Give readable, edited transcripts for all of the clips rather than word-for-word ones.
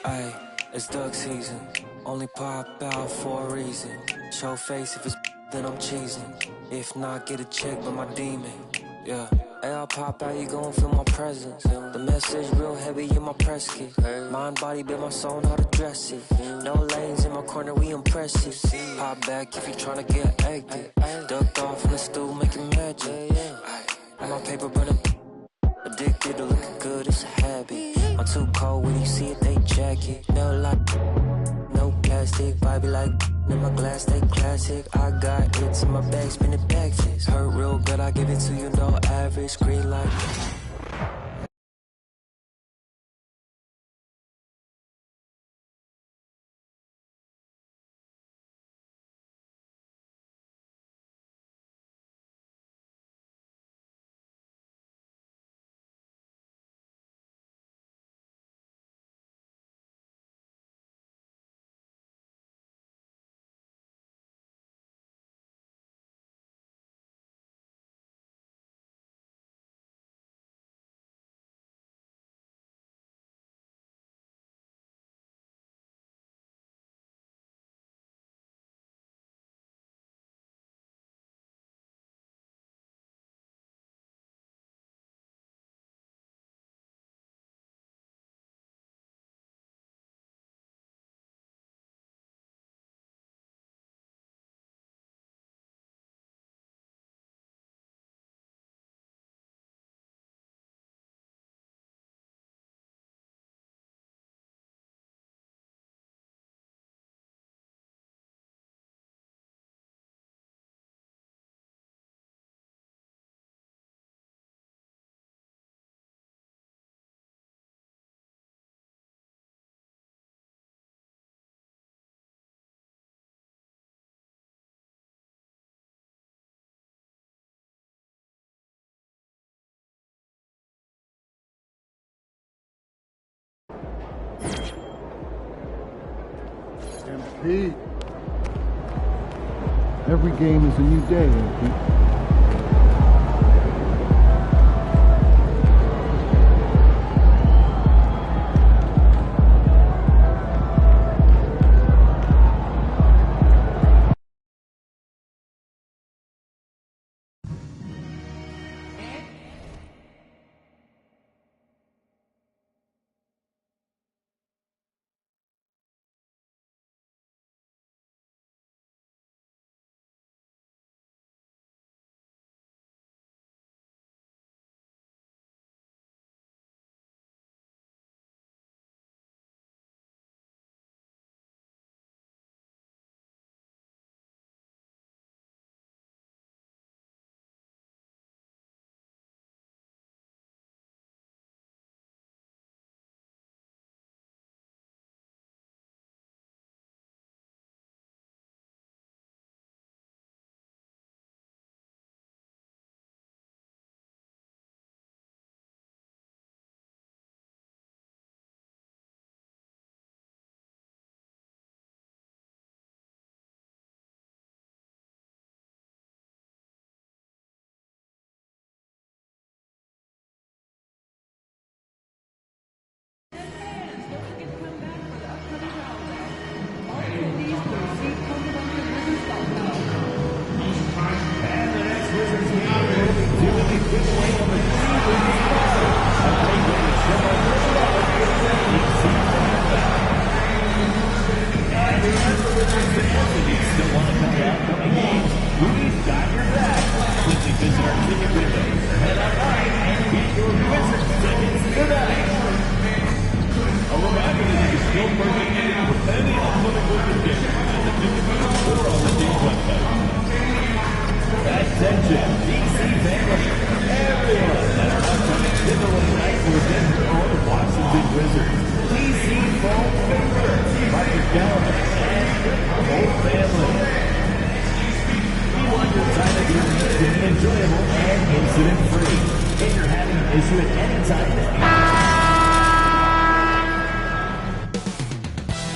Ay, it's duck season. Only pop out for a reason. Show face if it's then I'm cheesing. If not, get a check by my demon. Yeah. Hey, I'll pop out, you gon' feel my presence. The message real heavy in my press kit. Mind, body, build my soul, how to dress it. No lanes in my corner, we impressive. Pop back if you tryna get active. Ducked off in the stool, making magic. My paper burning. Addicted to looking good, it's a habit. I'm too cold when you see it, they jacket. No like, no plastic, vibey like in my glass, they classic. I got it in my bag, spinning backflips. Hurt real good, I give it to you, no average. Green light. MP. Every game is a new day, MP.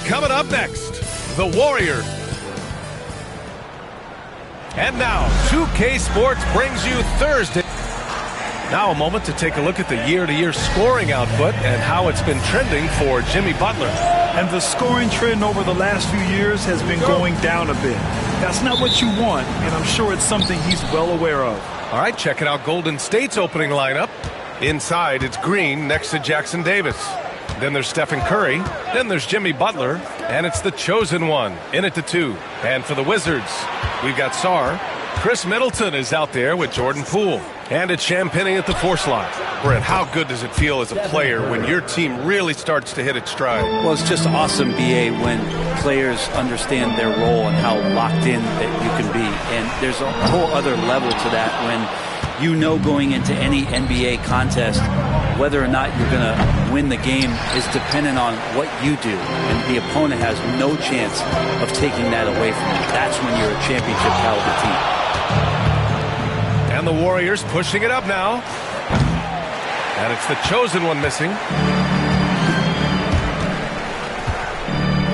Coming up next, the Warriors. And now, 2K Sports brings you Thursday. Now a moment to take a look at the year-to-year scoring output and how it's been trending for Jimmy Butler. And the scoring trend over the last few years has been going down a bit. That's not what you want, and I'm sure it's something he's well aware of. All right, checking out Golden State's opening lineup. Inside, it's Green next to Jackson Davis. Then there's Stephen Curry. Then there's Jimmy Butler. And it's the chosen one in at the 2. And for the Wizards, we've got Sarr. Chris Middleton is out there with Jordan Poole. And it's Champagnie at the 4 slot. Brent, how good does it feel as a player when your team really starts to hit its stride? Well, it's just awesome, B.A., when players understand their role and how locked in that you can be. And there's a whole other level to that when you know going into any NBA contest whether or not you're going to win the game is dependent on what you do. And the opponent has no chance of taking that away from you. That's when you're a championship caliber team. And the Warriors pushing it up now. And it's the chosen one missing.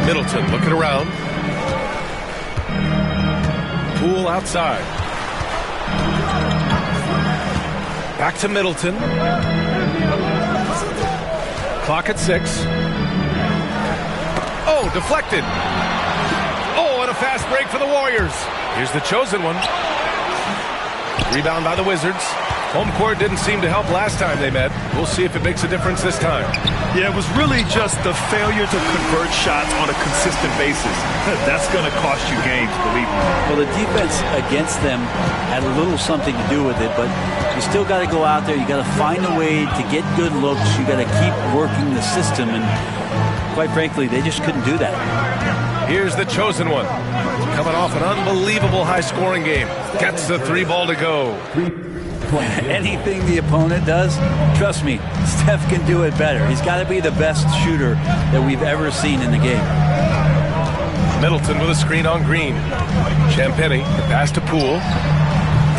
Middleton looking around. Poole outside. Back to Middleton. Clock at 6. Oh, deflected. Oh, and a fast break for the Warriors. Here's the chosen one. Rebound by the Wizards. Home court didn't seem to help last time they met. We'll see if it makes a difference this time. Yeah, it was really just the failure to convert shots on a consistent basis. That's going to cost you games, believe me. Well, the defense against them had a little something to do with it, but you still got to go out there. You got to find a way to get good looks. You got to keep working the system, and quite frankly, they just couldn't do that. Here's the chosen one. Coming off an unbelievable high-scoring game. Gets the 3 ball to go. Anything the opponent does, trust me, Steph can do it better. He's got to be the best shooter that we've ever seen in the game. Middleton with a screen on Green. Champagnie, the pass to Poole.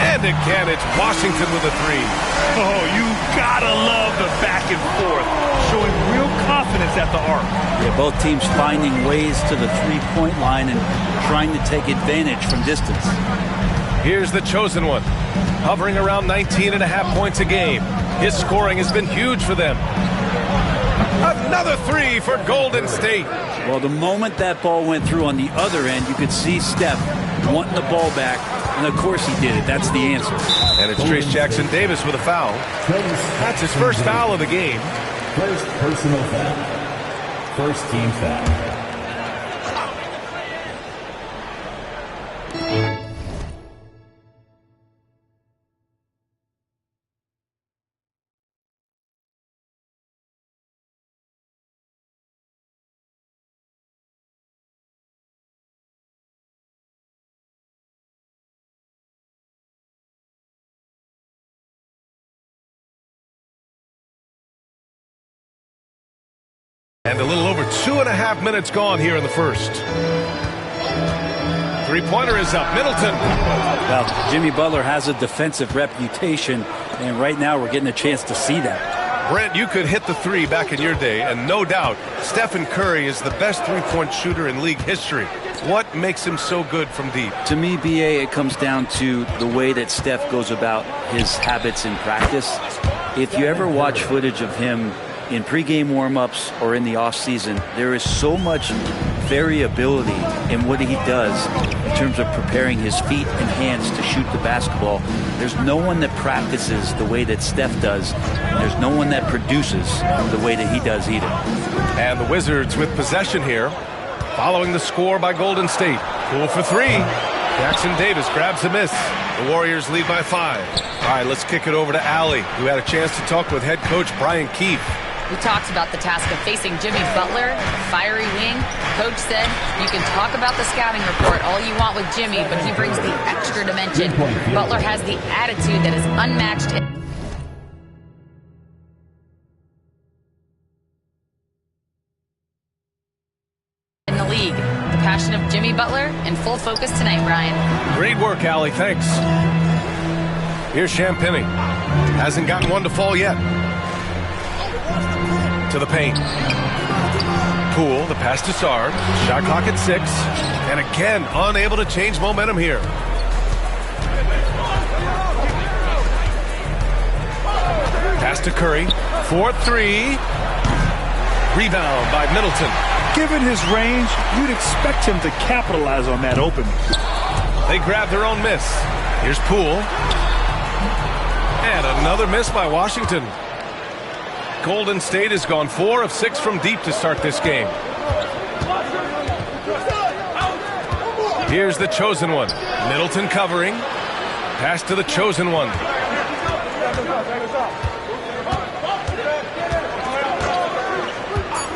And again, it's Washington with a 3. Oh, you gotta love the back and forth, showing real confidence at the arc. Yeah, both teams finding ways to the three-point line and trying to take advantage from distance. Here's the chosen one, hovering around 19.5 points a game. His scoring has been huge for them. Another 3 for Golden State. Well, the moment that ball went through on the other end, you could see Steph wanting the ball back, and of course he did it. That's the answer. And it's Trace Jackson Davis with a foul. That's his first foul of the game. First personal foul. First team foul. And a little over 2.5 minutes gone here in the first. Three-pointer is up. Middleton. Well, Jimmy Butler has a defensive reputation, and right now we're getting a chance to see that. Brent, you could hit the 3 back in your day, and no doubt, Stephen Curry is the best three-point shooter in league history. What makes him so good from deep? To me, B.A., it comes down to the way that Steph goes about his habits in practice. If you ever watch footage of him in pregame warm-ups or in the off-season, there is so much variability in what he does in terms of preparing his feet and hands to shoot the basketball. There's no one that practices the way that Steph does. There's no one that produces the way that he does either. And the Wizards with possession here, following the score by Golden State. Poole for 3. Jackson Davis grabs the miss. The Warriors lead by 5. All right, let's kick it over to Allie, who had a chance to talk with head coach Brian Keefe. We talked about the task of facing Jimmy Butler, fiery wing. Coach said you can talk about the scouting report all you want with Jimmy, but he brings the extra dimension. Butler has the attitude that is unmatched in the league. The passion of Jimmy Butler in full focus tonight, Brian. Great work, Allie. Thanks. Here's Champagnie. Hasn't gotten one to fall yet. To the paint. Poole, the pass to Sarr. Shot clock at 6. And again, unable to change momentum here. Pass to Curry. 4-3. Rebound by Middleton. Given his range, you'd expect him to capitalize on that opening. They grab their own miss. Here's Poole. And another miss by Washington. Golden State has gone 4 of 6 from deep to start this game. Here's the chosen one. Middleton covering. Pass to the chosen one.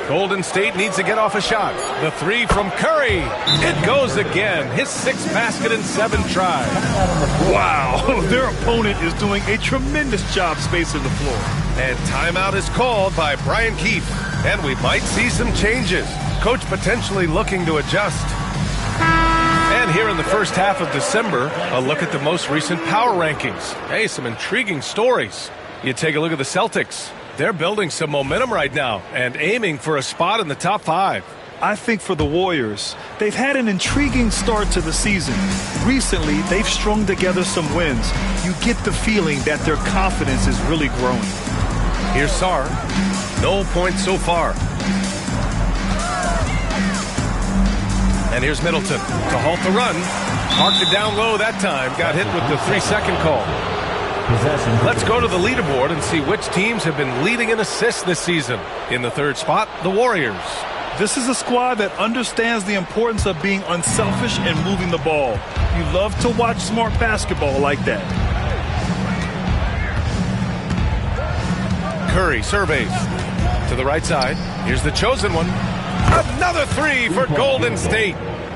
Golden State needs to get off a shot. The 3 from Curry. It goes again. His 6th basket in 7 tries. Wow, their opponent is doing a tremendous job spacing the floor. And timeout is called by Brian Keefe. And we might see some changes. Coach potentially looking to adjust. And here in the first half of December, a look at the most recent power rankings. Hey, some intriguing stories. You take a look at the Celtics. They're building some momentum right now and aiming for a spot in the top 5. I think for the Warriors, they've had an intriguing start to the season. Recently, they've strung together some wins. You get the feeling that their confidence is really growing. Here's Sarr. No points so far. And here's Middleton to halt the run. Marked it down low that time. Got hit with the 3-second call. Let's go to the leaderboard and see which teams have been leading in assists this season. In the 3rd spot, the Warriors. This is a squad that understands the importance of being unselfish and moving the ball. You love to watch smart basketball like that. Curry surveys to the right side. Here's the chosen one. Another 3 for Golden State.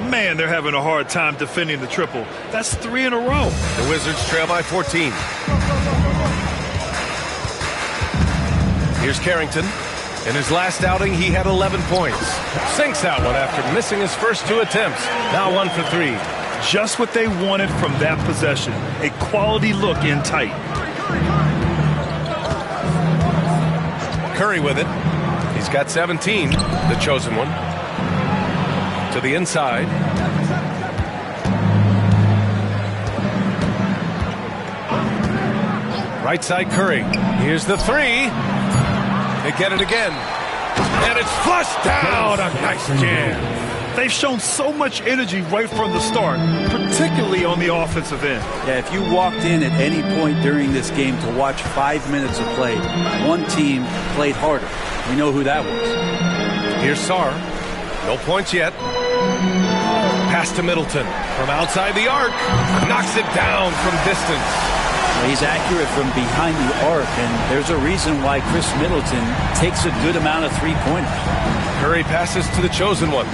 Man, they're having a hard time defending the triple. That's 3 in a row. The Wizards trail by 14. Here's Carrington. In his last outing, he had 11 points. Sinks that one after missing his first 2 attempts. Now 1 for 3. Just what they wanted from that possession. A quality look in tight. Curry with it. He's got 17, the chosen one. To the inside. Right side Curry. Here's the 3. They get it again. And it's flushed down. A nice jam. They've shown so much energy right from the start, particularly on the offensive end. Yeah, if you walked in at any point during this game to watch 5 minutes of play, one team played harder. We know who that was. Here's Sarr. No points yet. Pass to Middleton from outside the arc. Knocks it down from distance. He's accurate from behind the arc, and there's a reason why Chris Middleton takes a good amount of 3-pointers. Curry passes to the chosen one.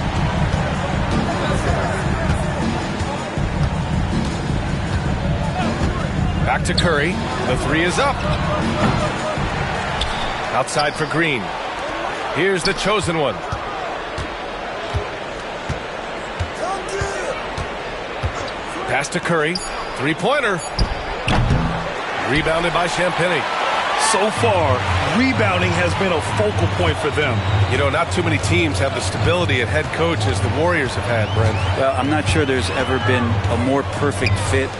Back to Curry. The 3 is up. Outside for Green. Here's the chosen one. Pass to Curry. 3-pointer. Rebounded by Champagnie. So far, rebounding has been a focal point for them. You know, not too many teams have the stability at head coach as the Warriors have had, Brent. Well, I'm not sure there's ever been a more perfect fit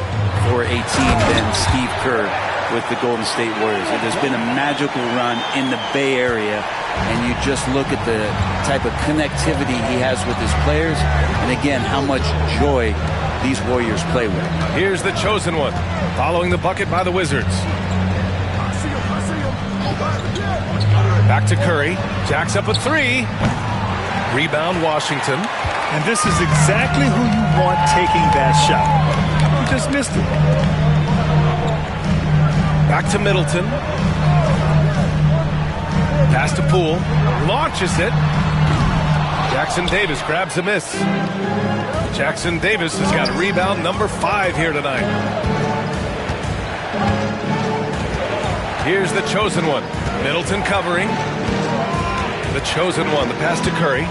for a team than Steve Kerr with the Golden State Warriors. There's been a magical run in the Bay Area, and you just look at the type of connectivity he has with his players, and again, how much joy these Warriors play with. Here's the chosen one, following the bucket by the Wizards. Back to Curry. Jacks up a 3. Rebound Washington. And this is exactly who you want taking that shot. You just missed it. Back to Middleton. Pass to Poole. Launches it. Jackson Davis grabs a miss. Jackson Davis has got rebound number 5 here tonight. Here's the chosen one. Middleton covering. The chosen one. The pass to Curry.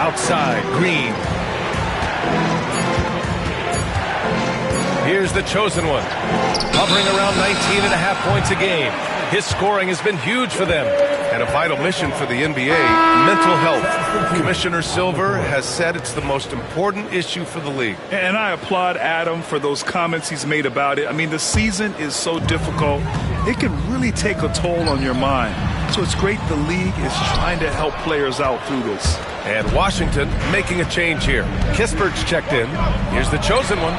Outside. Green. Here's the chosen one. Hovering around 19.5 points a game. His scoring has been huge for them And a vital mission for the NBA, mental health. Commissioner Silver has said it's the most important issue for the league. And I applaud Adam for those comments he's made about it. I mean, the season is so difficult. It can really take a toll on your mind. So it's great the league is trying to help players out through this. And Washington making a change here. Kispert's checked in. Here's the chosen one.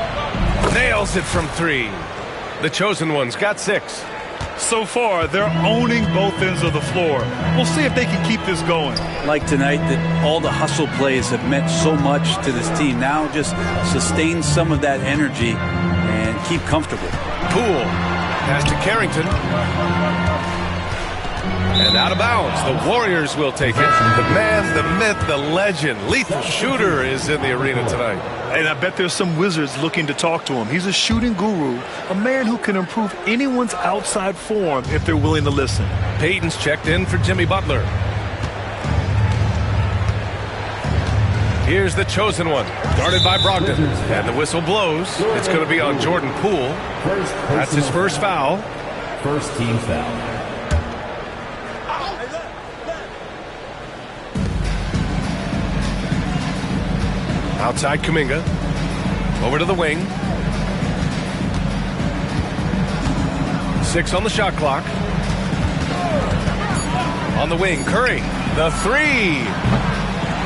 Nails it from 3. The chosen one's got 6. So far, they're owning both ends of the floor. We'll see if they can keep this going. Like tonight, that all the hustle plays have meant so much to this team. Now just sustain some of that energy and keep comfortable. Poole. Pass to Carrington. And out of bounds. The Warriors will take it. The man, the myth, the legend, lethal shooter is in the arena tonight. And I bet there's some Wizards looking to talk to him. He's a shooting guru, a man who can improve anyone's outside form if they're willing to listen. Payton's checked in for Jimmy Butler. Here's the chosen one, guarded by Brogdon. And the whistle blows. It's going to be on Jordan Poole. That's his first foul. First team foul. Outside Kuminga. Over to the wing. 6 on the shot clock. On the wing, Curry. The 3.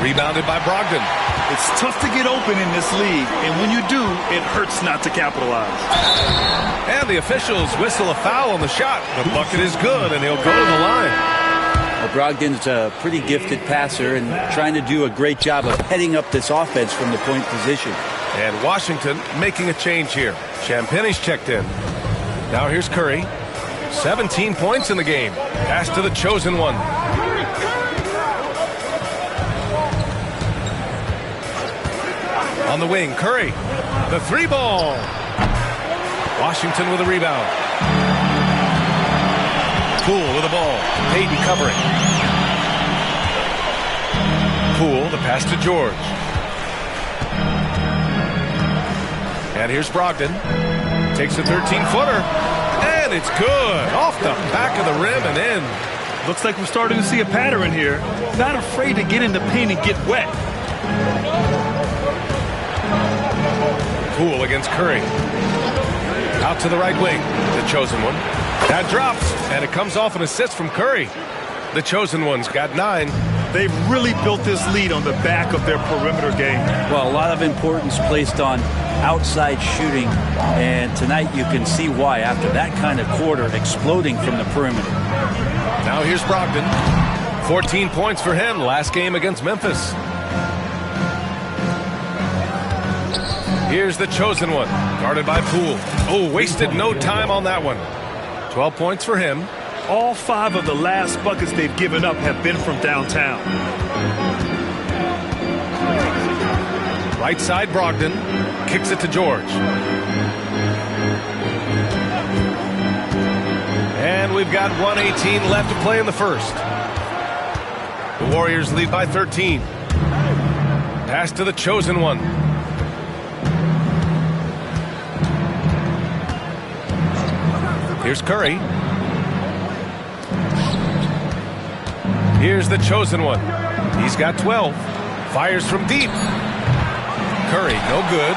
Rebounded by Brogdon. It's tough to get open in this league, and when you do, it hurts not to capitalize. And the officials whistle a foul on the shot. The bucket is good, and he'll go to the line. Well, Brogdon's a pretty gifted passer and trying to do a great job of heading up this offense from the point position. And Washington making a change here. Champagne's checked in. Now here's Curry. 17 points in the game. Pass to the chosen one. On the wing, Curry. The 3-ball. Washington with a rebound. Poole with the ball. Payton covering. Poole, the pass to George. And here's Brogdon. Takes a 13-footer. And it's good. Off the back of the rim and in. Looks like we're starting to see a pattern here. Not afraid to get in the paint and get wet. Poole against Curry. Out to the right wing. The chosen one. That drops, and it comes off an assist from Curry. The chosen one's got 9. They've really built this lead on the back of their perimeter game. Well, a lot of importance placed on outside shooting, and tonight you can see why after that kind of quarter exploding from the perimeter. Now here's Brogdon. 14 points for him last game against Memphis. Here's the chosen one, guarded by Poole. Oh, wasted no time on that one. 12 points for him. All 5 of the last buckets they've given up have been from downtown. Right side, Brogdon. Kicks it to George. And we've got 1:18 left to play in the first. The Warriors lead by 13. Pass to the chosen one. Here's Curry. Here's the chosen one. He's got 12. Fires from deep. Curry, no good.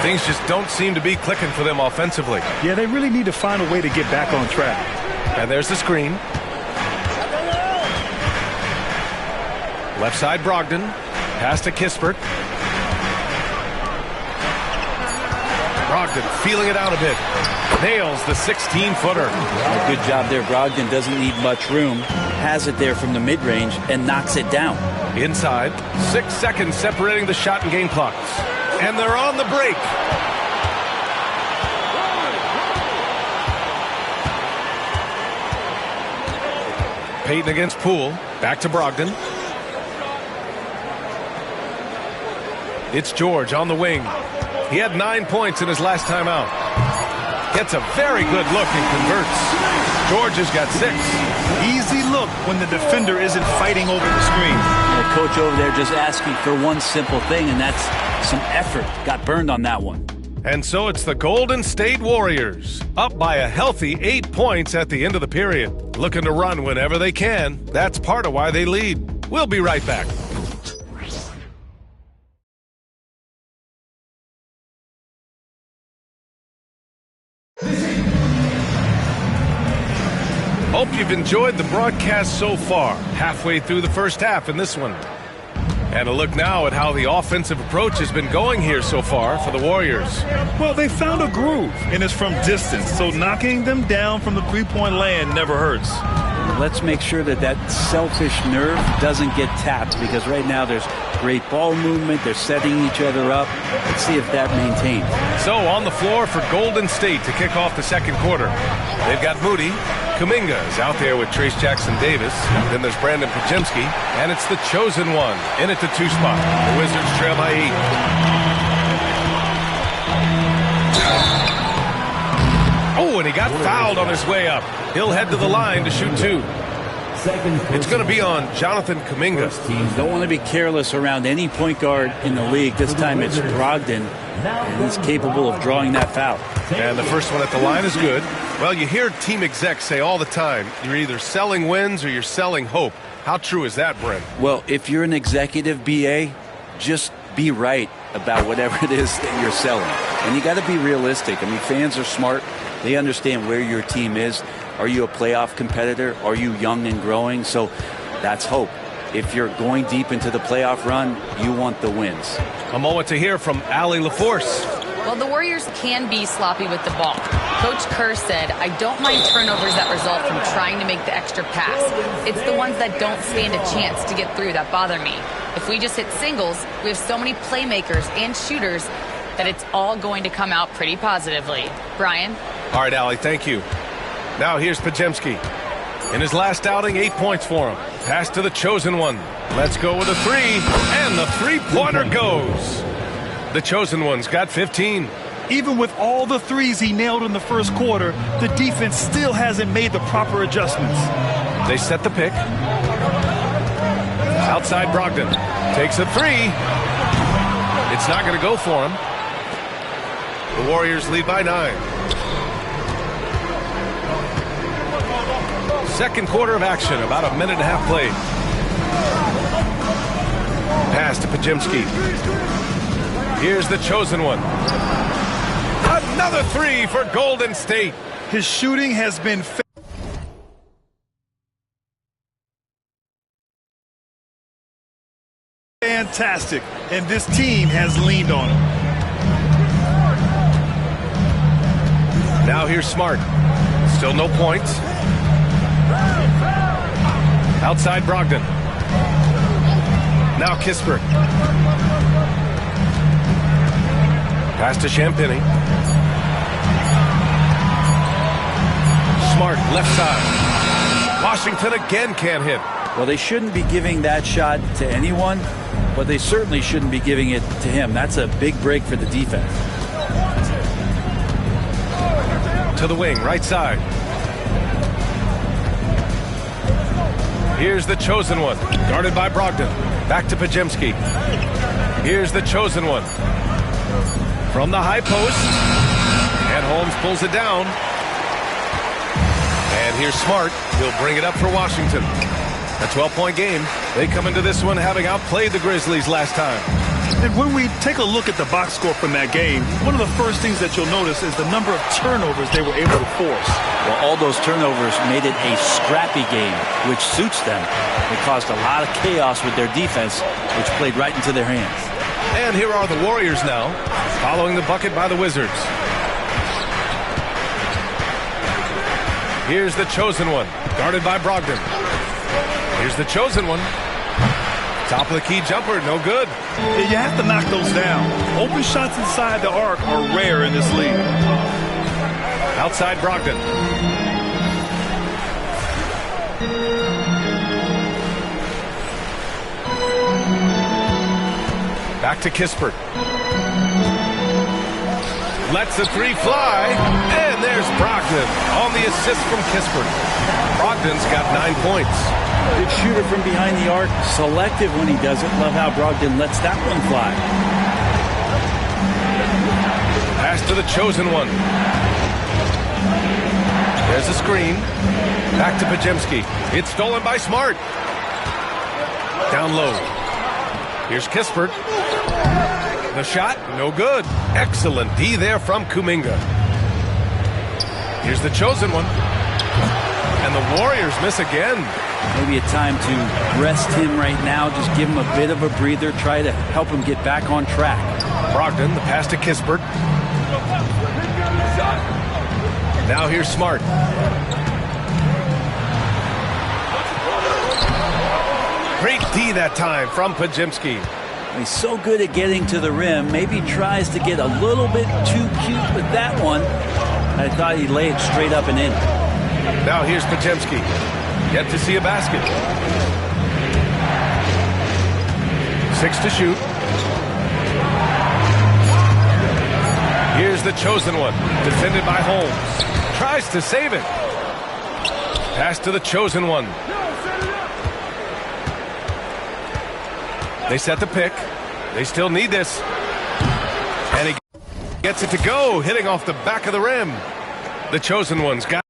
Things just don't seem to be clicking for them offensively. Yeah, they really need to find a way to get back on track. And there's the screen. Left side, Brogdon. Pass to Kispert. Brogdon feeling it out a bit. Nails the 16-footer. Good job there. Brogdon doesn't need much room. Has it there from the mid-range and knocks it down. Inside. 6 seconds separating the shot and game clocks. And they're on the break. Payton against Poole. Back to Brogdon. It's George on the wing. He had 9 points in his last time out. Gets a very good look and converts. George has got 6. Easy look when the defender isn't fighting over the screen. The coach over there just asking for one simple thing, and that's some effort. Got burned on that one. And so it's the Golden State Warriors, up by a healthy 8 points at the end of the period. Looking to run whenever they can. That's part of why they lead. We'll be right back. Hope you've enjoyed the broadcast so far. Halfway through the first half in this one. And a look now at how the offensive approach has been going here so far for the Warriors. Well, they found a groove, and it's from distance, so knocking them down from the three-point land never hurts. Let's make sure that that selfish nerve doesn't get tapped, because right now there's great ball movement. They're setting each other up. Let's see if that maintains. So on the floor for Golden State to kick off the second quarter. They've got Moody. Kuminga is out there with Trayce Jackson-Davis. Then there's Brandon Podziemski. And it's the chosen one in at the 2 spot. The Wizards trail by 8. Oh, and he got fouled on his way up. He'll head to the line to shoot 2. It's going to be on Jonathan Kuminga. Don't want to be careless around any point guard in the league. This time it's Brogdon, and he's capable of drawing that foul. And the first one at the line is good. Well, you hear team execs say all the time, you're either selling wins or you're selling hope. How true is that, Brent? Well, if you're an executive BA, just be right about whatever it is that you're selling. And you got to be realistic. I mean, fans are smart. They understand where your team is. Are you a playoff competitor? Are you young and growing? So that's hope. If you're going deep into the playoff run, you want the wins. A moment to hear from Allie LaForce. Well, the Warriors can be sloppy with the ball. Coach Kerr said, I don't mind turnovers that result from trying to make the extra pass. It's the ones that don't stand a chance to get through that bother me. If we just hit singles, we have so many playmakers and shooters that it's all going to come out pretty positively. Brian? All right, Allie, thank you. Now here's Podziemski. In his last outing, 8 points for him. Pass to the chosen one. Let's go with a 3. And the three-pointer goes. The chosen one's got 15. Even with all the threes he nailed in the first quarter, the defense still hasn't made the proper adjustments. They set the pick. Outside Brogdon. Takes a 3. It's not going to go for him. The Warriors lead by 9. Second quarter of action, about a minute and a half played. Pass to Podziemski. Here's the chosen one. Another 3 for Golden State. His shooting has been fantastic, and this team has leaned on him. Now here's Smart. Still no points. Outside Brogdon. Now Kispert. Pass to Champagnie. Smart, left side. Washington again can't hit. Well, they shouldn't be giving that shot to anyone, but they certainly shouldn't be giving it to him. That's a big break for the defense. To the wing, right side. Here's the chosen one, guarded by Brogdon. Back to Podziemski. Here's the chosen one. From the high post. And Holmes pulls it down. And here's Smart. He'll bring it up for Washington. A 12-point game. They come into this one having outplayed the Grizzlies last time. And when we take a look at the box score from that game, one of the first things that you'll notice is the number of turnovers they were able to force. Well, all those turnovers made it a scrappy game, which suits them. They caused a lot of chaos with their defense, which played right into their hands. And here are the Warriors now, following the bucket by the Wizards. Here's the chosen one, guarded by Brogdon. Here's the chosen one. Top of the key jumper, no good. You have to knock those down. Open shots inside the arc are rare in this league. Outside Brogdon. Back to Kispert. Lets the 3 fly. And there's Brogdon on the assist from Kispert. Brogdon's got 9 points. Good shooter from behind the arc. Selective when he does it. Love how Brogdon lets that one fly. Pass Pass to the chosen one. There's a screen. Back to Podziemski. It's stolen by Smart. Down low. Here's Kispert. The shot, no good. Excellent D there from Kuminga. Here's the chosen one. And the Warriors miss again. Maybe a time to rest him right now. Just give him a bit of a breather. Try to help him get back on track. Brogdon, the pass to Kispert. Now here's Smart. Great D that time from Podziemski. He's so good at getting to the rim. Maybe tries to get a little bit too cute with that one. I thought he'd lay it straight up and in. Now here's Podziemski. Yet to see a basket. 6 to shoot. Here's the chosen one. Defended by Holmes. Tries to save it. Pass to the chosen one. They set the pick. They still need this. And he gets it to go, hitting off the back of the rim. The chosen one's got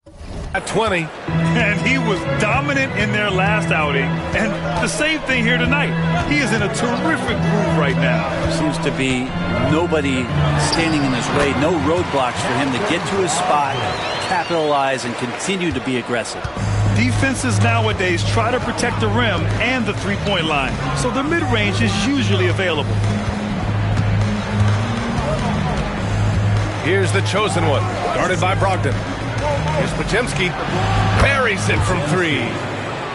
20. And he was dominant in their last outing. And the same thing here tonight. He is in a terrific groove right now. Seems to be nobody standing in his way. No roadblocks for him to get to his spot, capitalize, and continue to be aggressive. Defenses nowadays try to protect the rim and the three-point line, so the mid-range is usually available. Here's the chosen one, guarded by Brogdon. Here's Podziemski, buries it from 3.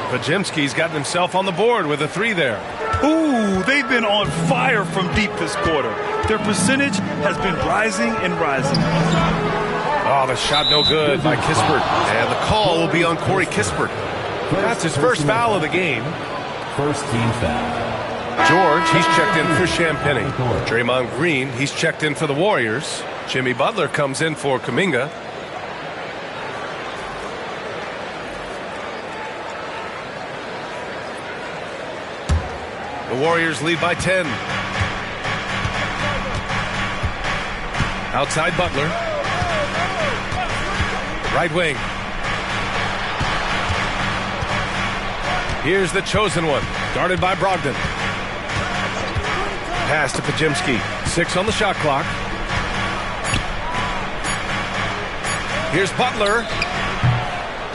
Podziemski's gotten himself on the board with a 3 there. Ooh, they've been on fire from deep this quarter. Their percentage has been rising and rising. Oh, the shot no good by Kispert. And the call will be on Corey Kispert. That's his first foul of the game. First team foul. George, he's checked in for Champagny. Draymond Green, he's checked in for the Warriors. Jimmy Butler comes in for Kuminga. The Warriors lead by 10. Outside Butler. Right wing. Here's the chosen one, guarded by Brogdon. Pass to Podziemski. 6 on the shot clock. Here's Butler.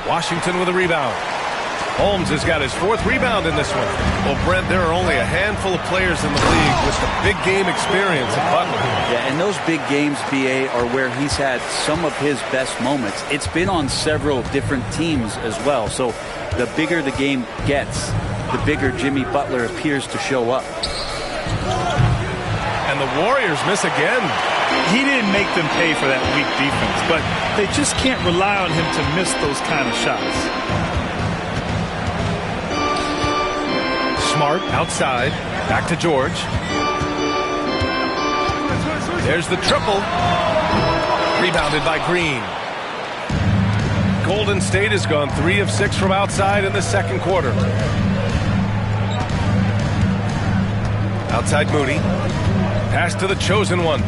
Washington with a rebound. Holmes has got his 4th rebound in this one. Well, Brent, there are only a handful of players in the league with the big game experience of Butler. Yeah, and those big games, BA, are where he's had some of his best moments. It's been on several different teams as well. So the bigger the game gets, the bigger Jimmy Butler appears to show up. And the Warriors miss again. He didn't make them pay for that weak defense, but they just can't rely on him to miss those kind of shots. Smart outside. Back to George. There's the triple. Rebounded by Green. Golden State has gone 3 of 6 from outside in the second quarter. Outside Moody. Pass to the chosen one.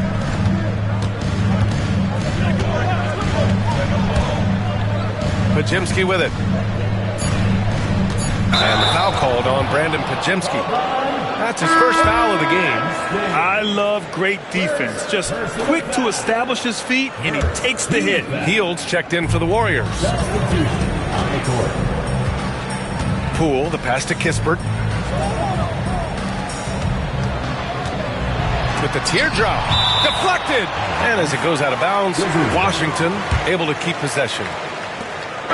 Podziemski with it. And the foul called on Brandon Podziemski. That's his first foul of the game. I love great defense. Just quick to establish his feet, and he takes the hit. Fields checked in for the Warriors. Poole, the pass to Kispert. With the teardrop. Deflected. And as it goes out of bounds, Washington able to keep possession.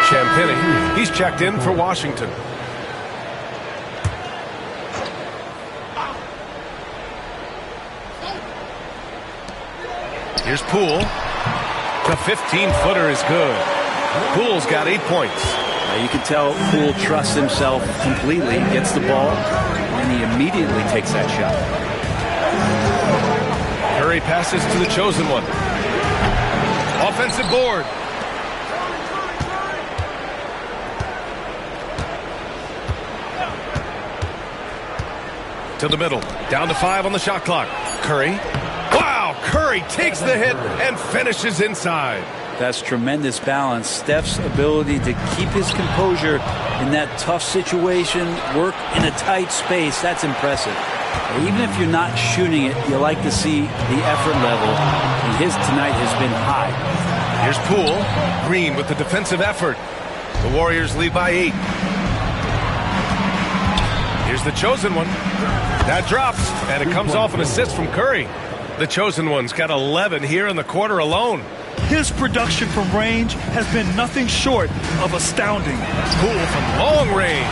Champagny, he's checked in for Washington. Here's Poole. The 15-footer is good. Poole's got 8 points. You can tell Poole trusts himself completely, gets the ball, and he immediately takes that shot. Curry passes to the chosen one. Offensive board. To the middle. Down to 5 on the shot clock. Curry. Wow! Curry takes the hit and finishes inside. That's tremendous balance. Steph's ability to keep his composure in that tough situation, work in a tight space, that's impressive. Even if you're not shooting it, you like to see the effort level, and his tonight has been high. Here's Poole. Green with the defensive effort. The Warriors lead by 8. Here's the chosen one. That drops, and it comes off an assist from Curry. The chosen one's got 11 here in the quarter alone. His production from range has been nothing short of astounding. Poole from long range.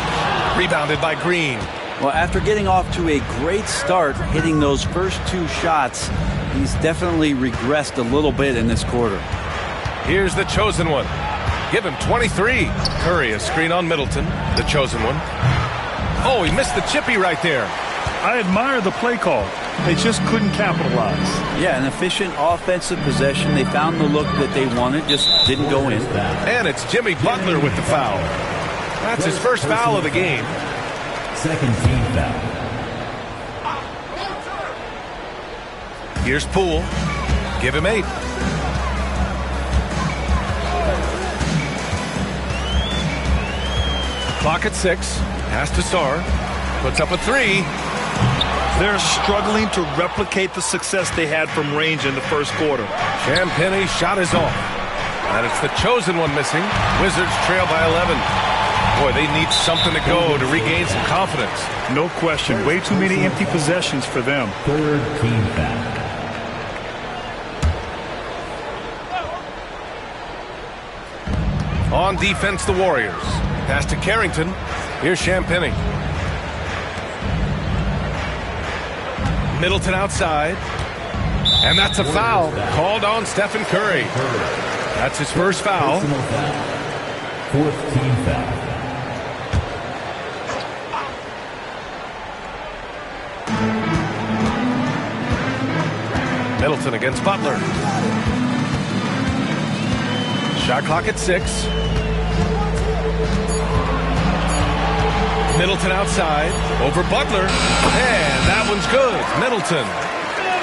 Rebounded by Green. Well, after getting off to a great start, hitting those first 2 shots, he's definitely regressed a little bit in this quarter. Here's the chosen one. Give him 23. Curry, a screen on Middleton. The chosen one. Oh, he missed the chippy right there. I admire the play call. They just couldn't capitalize. Yeah, an efficient offensive possession. They found the look that they wanted, just didn't go in. And it's Jimmy Butler with the foul. That's his first foul of the game. Second team foul. Here's Poole. Give him 8. Clock at 6. Pass to Sarr. Puts up a 3. They're struggling to replicate the success they had from range in the first quarter. Champagne's shot is off. And it's the chosen one missing. Wizards trail by 11. Boy, they need something to go to regain some confidence. No question. Way too many empty possessions for them. Third team foul. On defense, the Warriors. Pass to Carrington. Here's Champagnie. Middleton outside. And that's a foul called on Stephen Curry. That's his first foul. Fourth team foul. Middleton against Butler. Shot clock at 6. Middleton outside, over Butler, and that one's good.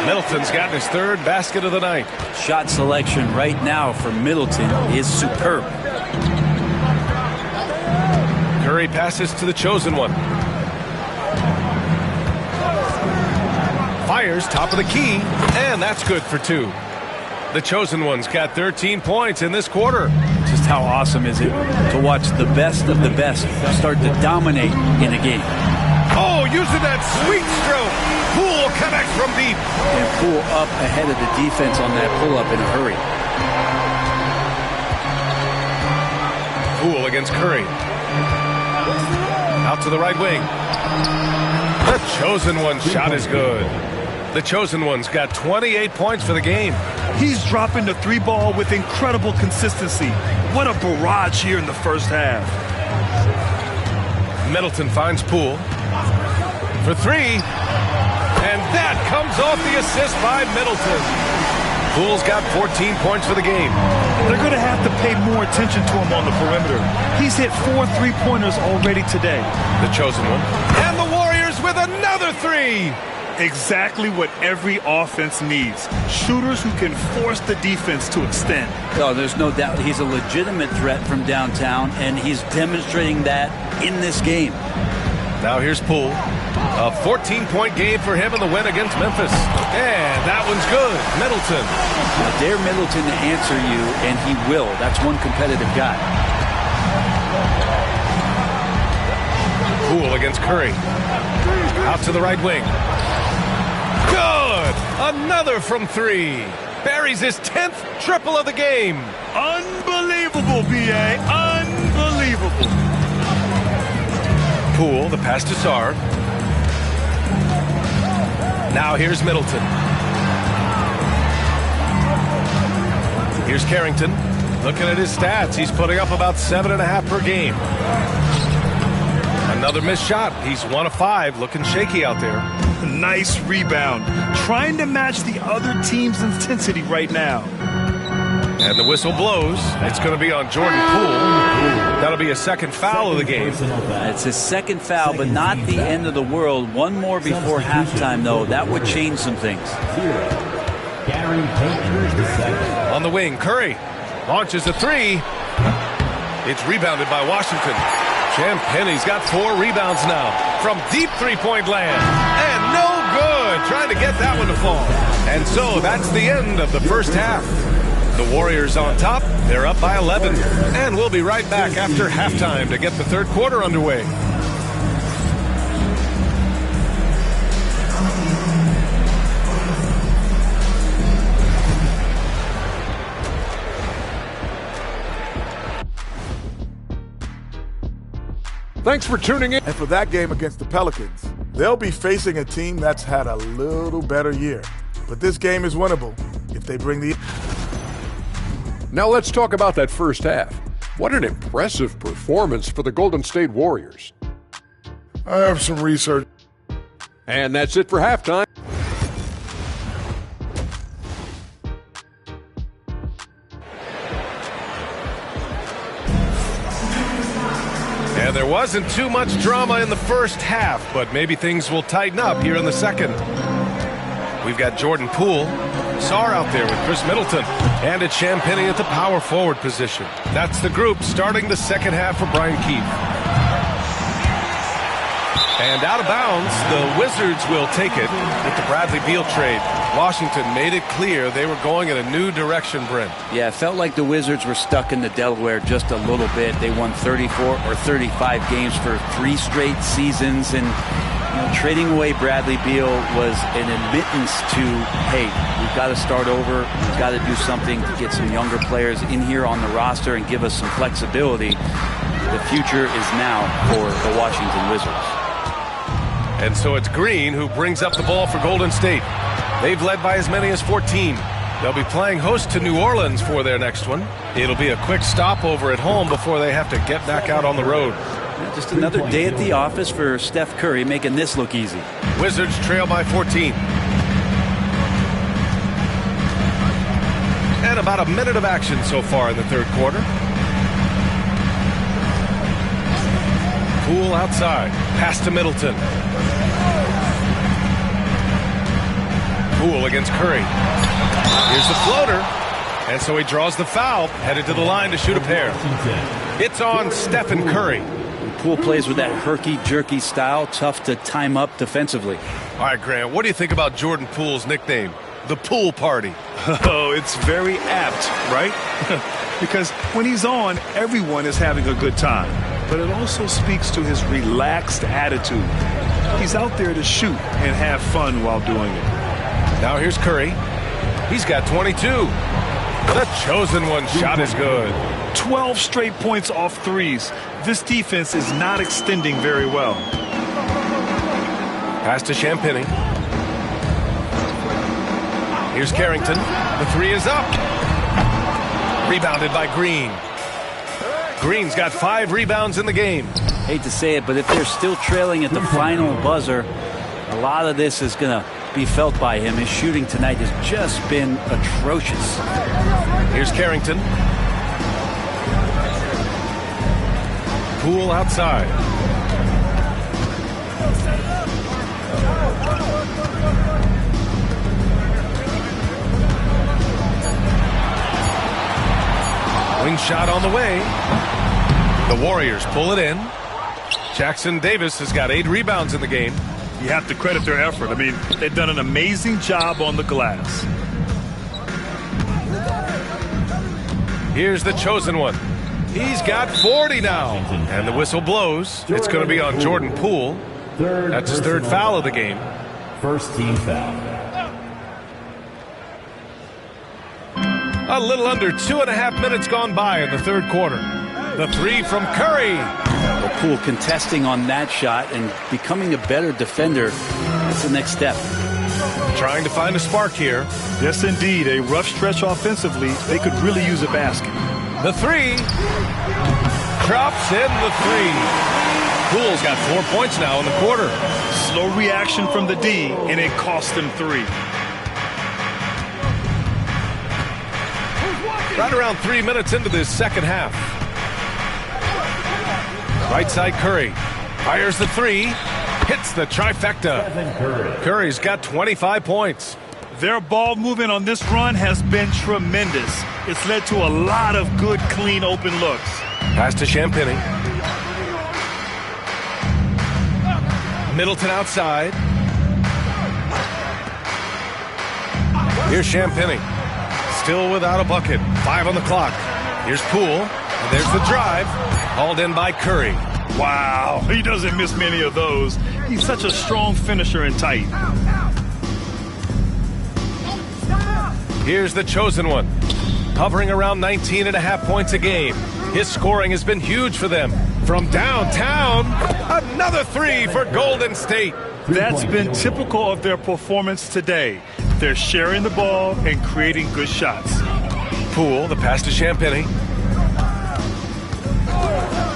Middleton's gotten his 3rd basket of the night. Shot selection right now for Middleton is superb. Curry passes to the chosen one. Fires top of the key, and that's good for 2. The chosen one's got 13 points in this quarter. Just how awesome is it to watch the best of the best start to dominate in a game. Oh, using that sweet stroke. Poole connects from deep. And Poole up ahead of the defense on that pull-up in a hurry. Poole against Curry. Out to the right wing. The chosen one's shot is good. The chosen one's got 28 points for the game. He's dropping the 3 ball with incredible consistency. What a barrage here in the first half. Middleton finds Poole for 3. And that comes off the assist by Middleton. Poole's got 14 points for the game. They're going to have to pay more attention to him on the perimeter. He's hit 4 3-pointers already today. The chosen one. And the Warriors with another 3. Exactly what every offense needs. Shooters who can force the defense to extend. Oh, there's no doubt he's a legitimate threat from downtown, and he's demonstrating that in this game. Now here's Poole. A 14-point game for him in the win against Memphis. And that one's good. Middleton. Now, dare Middleton to answer you, and he will. That's one competitive guy. Poole against Curry. Out to the right wing. Good! Another from 3. Buries his 10th triple of the game. Unbelievable, B.A. Unbelievable. Poole, the pass to Sarr. Now here's Middleton. Here's Carrington. Looking at his stats, he's putting up about 7.5 per game. Another missed shot. He's 1 of 5. Looking shaky out there. Nice rebound. Trying to match the other team's intensity right now. And the whistle blows. It's going to be on Jordan Poole. That'll be a 2nd foul of the game. It's his 2nd foul, but not the end of the world. One more before halftime, though. That would change some things. Gary Payton II. On the wing, Curry launches a three. It's rebounded by Washington. Champagnie's got 4 rebounds now from deep three-point land. And no good. Trying to get that one to fall. And so that's the end of the first half. The Warriors on top. They're up by 11. And we'll be right back after halftime to get the third quarter underway. Thanks for tuning in. And for that game against the Pelicans, they'll be facing a team that's had a little better year. But this game is winnable if they bring the... Now let's talk about that first half. What an impressive performance for the Golden State Warriors. I have some research. And that's it for halftime. And there wasn't too much drama in the first half, but maybe things will tighten up here in the second. We've got Jordan Poole, Sarr out there with Chris Middleton, and it's Champagnie at the power forward position. That's the group starting the second half for Brian Keefe. And out of bounds, the Wizards will take it with the Bradley Beal trade. Washington made it clear they were going in a new direction, Brent. Yeah, it felt like the Wizards were stuck in the Delaware just a little bit. They won 34 or 35 games for 3 straight seasons, and trading away Bradley Beal was an admittance to, hey, we've got to start over. We've got to do something to get some younger players in here on the roster and give us some flexibility. The future is now for the Washington Wizards. And so it's Green who brings up the ball for Golden State. They've led by as many as 14. They'll be playing host to New Orleans for their next one. It'll be a quick stopover at home before they have to get back out on the road. Just another day at the office for Steph Curry, making this look easy. Wizards trail by 14. And about a minute of action so far in the third quarter. Poole outside. Pass to Middleton. Poole against Curry. Here's the floater. And so he draws the foul, headed to the line to shoot a pair. It's on Stephen Curry. Poole plays with that herky-jerky style, tough to time up defensively. All right, Grant, what do you think about Jordan Poole's nickname, the Pool Party? Oh, it's very apt, right? Because when he's on, everyone is having a good time. But it also speaks to his relaxed attitude. He's out there to shoot and have fun while doing it. Now here's Curry. He's got 22. The chosen one shot is good. 12 straight points off threes. This defense is not extending very well. Pass to Champagnie. Here's Carrington. The three is up. Rebounded by Green. Green's got 5 rebounds in the game. Hate to say it, but if they're still trailing at the final buzzer, a lot of this is going to be felt by him. His shooting tonight has just been atrocious. Here's Carrington. Poole outside. Wing shot on the way. The Warriors pull it in. Jackson Davis has got 8 rebounds in the game. You have to credit their effort. I mean, they've done an amazing job on the glass. Here's the chosen one. He's got 40 now. And the whistle blows. It's going to be on Jordan Poole. That's his 3rd foul of the game. First team foul. A little under 2.5 minutes gone by in the third quarter. The three from Curry. Poole contesting on that shot and becoming a better defender. That's the next step. Trying to find a spark here. Yes, indeed. A rough stretch offensively. They could really use a basket. The three. Drops in the three. Poole's got 4 points now in the quarter. Slow reaction from the D, and it cost them 3. Right around 3 minutes into this second half. Right side Curry. Fires the three. Hits the trifecta. Curry's got 25 points. Their ball movement on this run has been tremendous. It's led to a lot of good, clean, open looks. Pass to Champagnie. Middleton outside. Here's Champagnie. Still without a bucket. 5 on the clock. Here's Poole. And there's the drive. Hauled in by Curry. Wow, he doesn't miss many of those. He's such a strong finisher and tight. Here's the chosen one. Hovering around 19.5 points a game. His scoring has been huge for them. From downtown, another 3 for Golden State. That's been typical of their performance today. They're sharing the ball and creating good shots. Poole, the pass to Champagnie.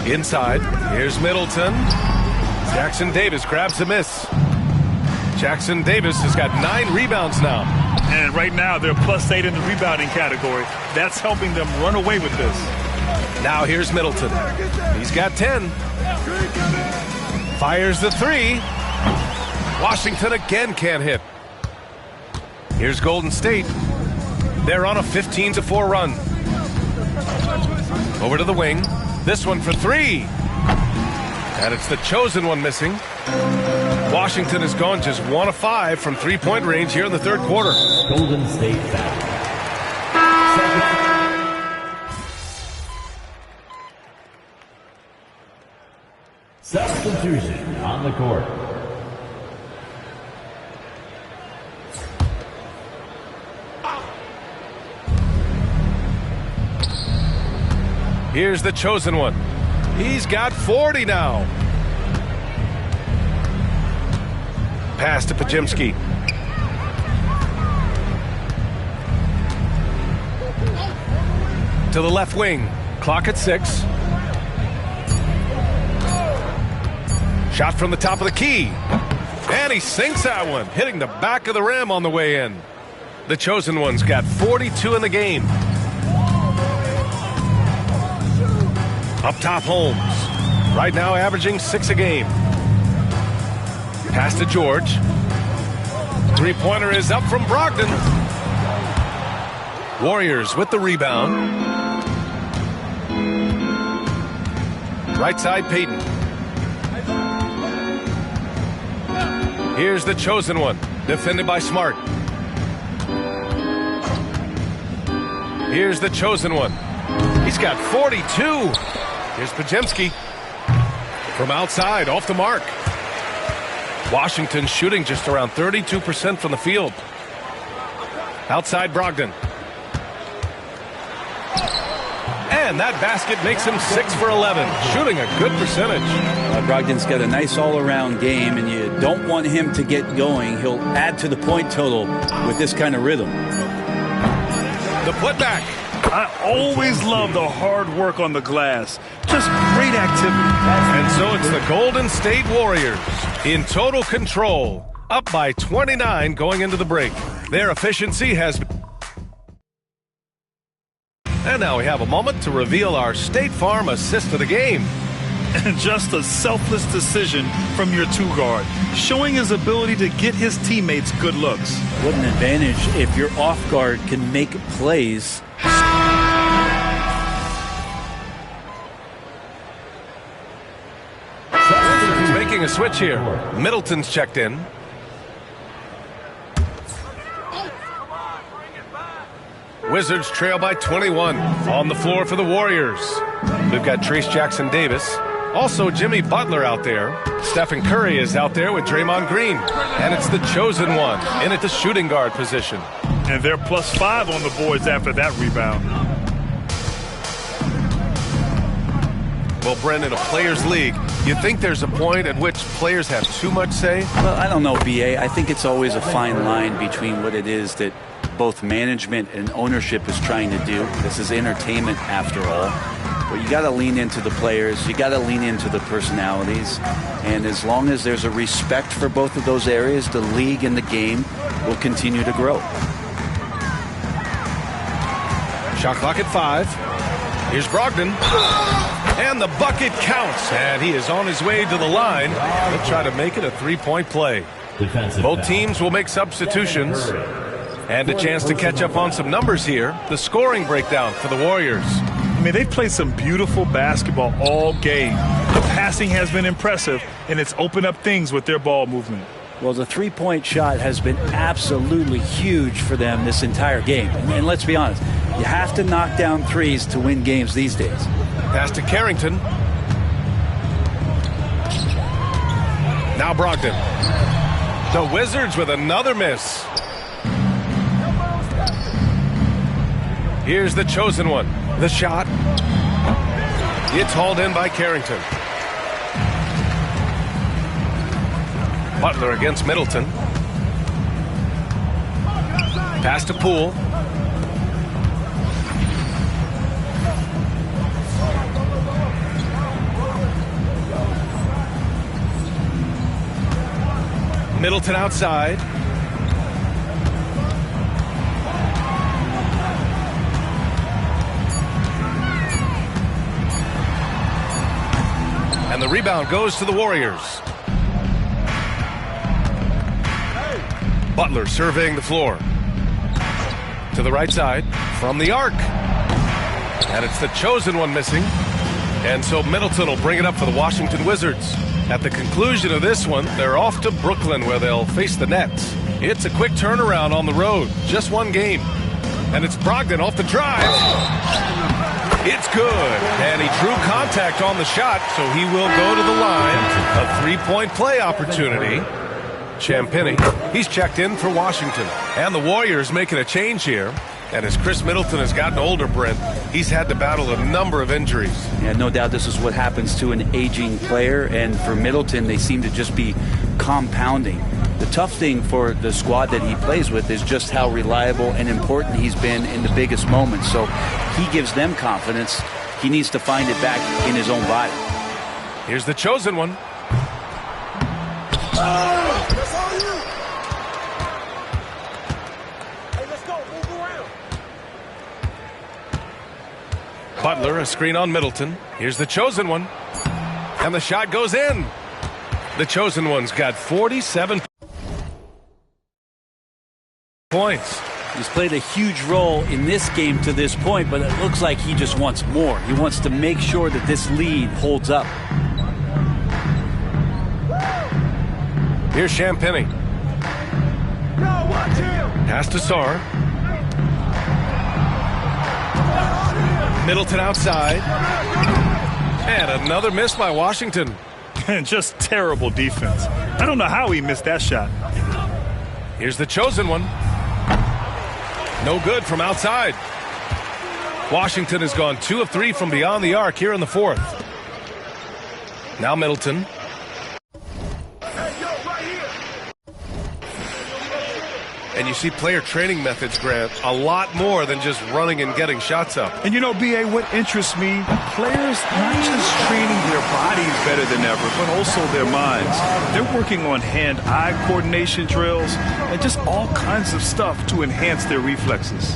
Inside, here's Middleton. Jackson Davis grabs a miss. Jackson Davis has got 9 rebounds now. And right now, they're +8 in the rebounding category. That's helping them run away with this. Now here's Middleton. He's got 10. Fires the 3. Washington again can't hit. Here's Golden State. They're on a 15-4 run. Over to the wing. This one for 3. And it's the chosen one missing. Washington has gone just 1 of 5 from 3-point range here in the third quarter. Golden State foul. Substitution on the court. Here's the chosen one. He's got 40 now. Pass to Podziemski. To the left wing. Clock at 6. Shot from the top of the key. And he sinks that one, hitting the back of the rim on the way in. The chosen one's got 42 in the game. Up top, Holmes. Right now averaging 6 a game. Pass to George. 3-pointer is up from Brogdon. Warriors with the rebound. Right side, Payton. Here's the chosen one. Defended by Smart. Here's the chosen one. He's got 42. Here's Podziemski. From outside, off the mark. Washington shooting just around 32% from the field. Outside Brogdon. And that basket makes him 6 for 11, shooting a good percentage. Brogdon's got a nice all-around game, and you don't want him to get going. He'll add to the point total with this kind of rhythm. The putback. I always love the hard work on the glass. Just great activity. And so it's the Golden State Warriors in total control, up by 29 going into the break. Their efficiency has been... And now we have a moment to reveal our State Farm assist of the game. And just a selfless decision from your 2-guard, showing his ability to get his teammates good looks. What an advantage if your off-guard can make plays. Making a switch here. Middleton's checked in. Wizards trail by 21. On the floor for the Warriors. We've got Trayce Jackson-Davis. Also Jimmy Butler out there. Stephen Curry is out there with Draymond Green. And it's the chosen one in at the shooting guard position. And they're +5 on the boards after that rebound. Well, Brendan, a players' league, you think there's a point at which players have too much say? Well, I don't know, B.A. I think it's always a fine line between what it is that both management and ownership is trying to do. This is entertainment after all. But you got to lean into the players. You got to lean into the personalities. And as long as there's a respect for both of those areas, the league and the game will continue to grow. Shot clock at 5. Here's Brogdon. And the bucket counts. And he is on his way to the line. He'll try to make it a 3-point play. Both teams will make substitutions. And a chance to catch up on some numbers here. The scoring breakdown for the Warriors. I mean, they've played some beautiful basketball all game. The passing has been impressive, and it's opened up things with their ball movement. Well, the three-point shot has been absolutely huge for them this entire game. And let's be honest, you have to knock down threes to win games these days. Pass to Carrington. Now Brogdon. The Wizards with another miss. Here's the chosen one. The shot. It's hauled in by Carrington. Butler against Middleton. Pass to Poole. Middleton outside. And the rebound goes to the Warriors. Butler surveying the floor. To the right side from the arc. And it's the chosen one missing. And so Middleton will bring it up for the Washington Wizards. At the conclusion of this one, they're off to Brooklyn where they'll face the Nets. It's a quick turnaround on the road. Just one game. And it's Brogdon off the drive. It's good. And he drew contact on the shot, so he will go to the line. A three-point play opportunity. Champagnie, he's checked in for Washington. And the Warriors making a change here. And as Chris Middleton has gotten older, Brent, he's had to battle a number of injuries. Yeah, no doubt this is what happens to an aging player. And for Middleton, they seem to just be compounding. The tough thing for the squad that he plays with is just how reliable and important he's been in the biggest moments. So he gives them confidence. He needs to find it back in his own body. Here's the chosen one. Butler, a screen on Middleton. Here's the chosen one. And the shot goes in. The chosen one's got 47 points. He's played a huge role in this game to this point, but it looks like he just wants more. He wants to make sure that this lead holds up. Here's Champagnie. Pass to Sarr. Middleton outside. And another miss by Washington. And just terrible defense. I don't know how he missed that shot. Here's the chosen one. No good from outside. Washington has gone 2 of 3 from beyond the arc here in the fourth. Now Middleton. And you see player training methods, Grant, a lot more than just running and getting shots up. And you know, B.A., what interests me, players not just training their bodies better than ever, but also their minds. They're working on hand-eye coordination drills and just all kinds of stuff to enhance their reflexes.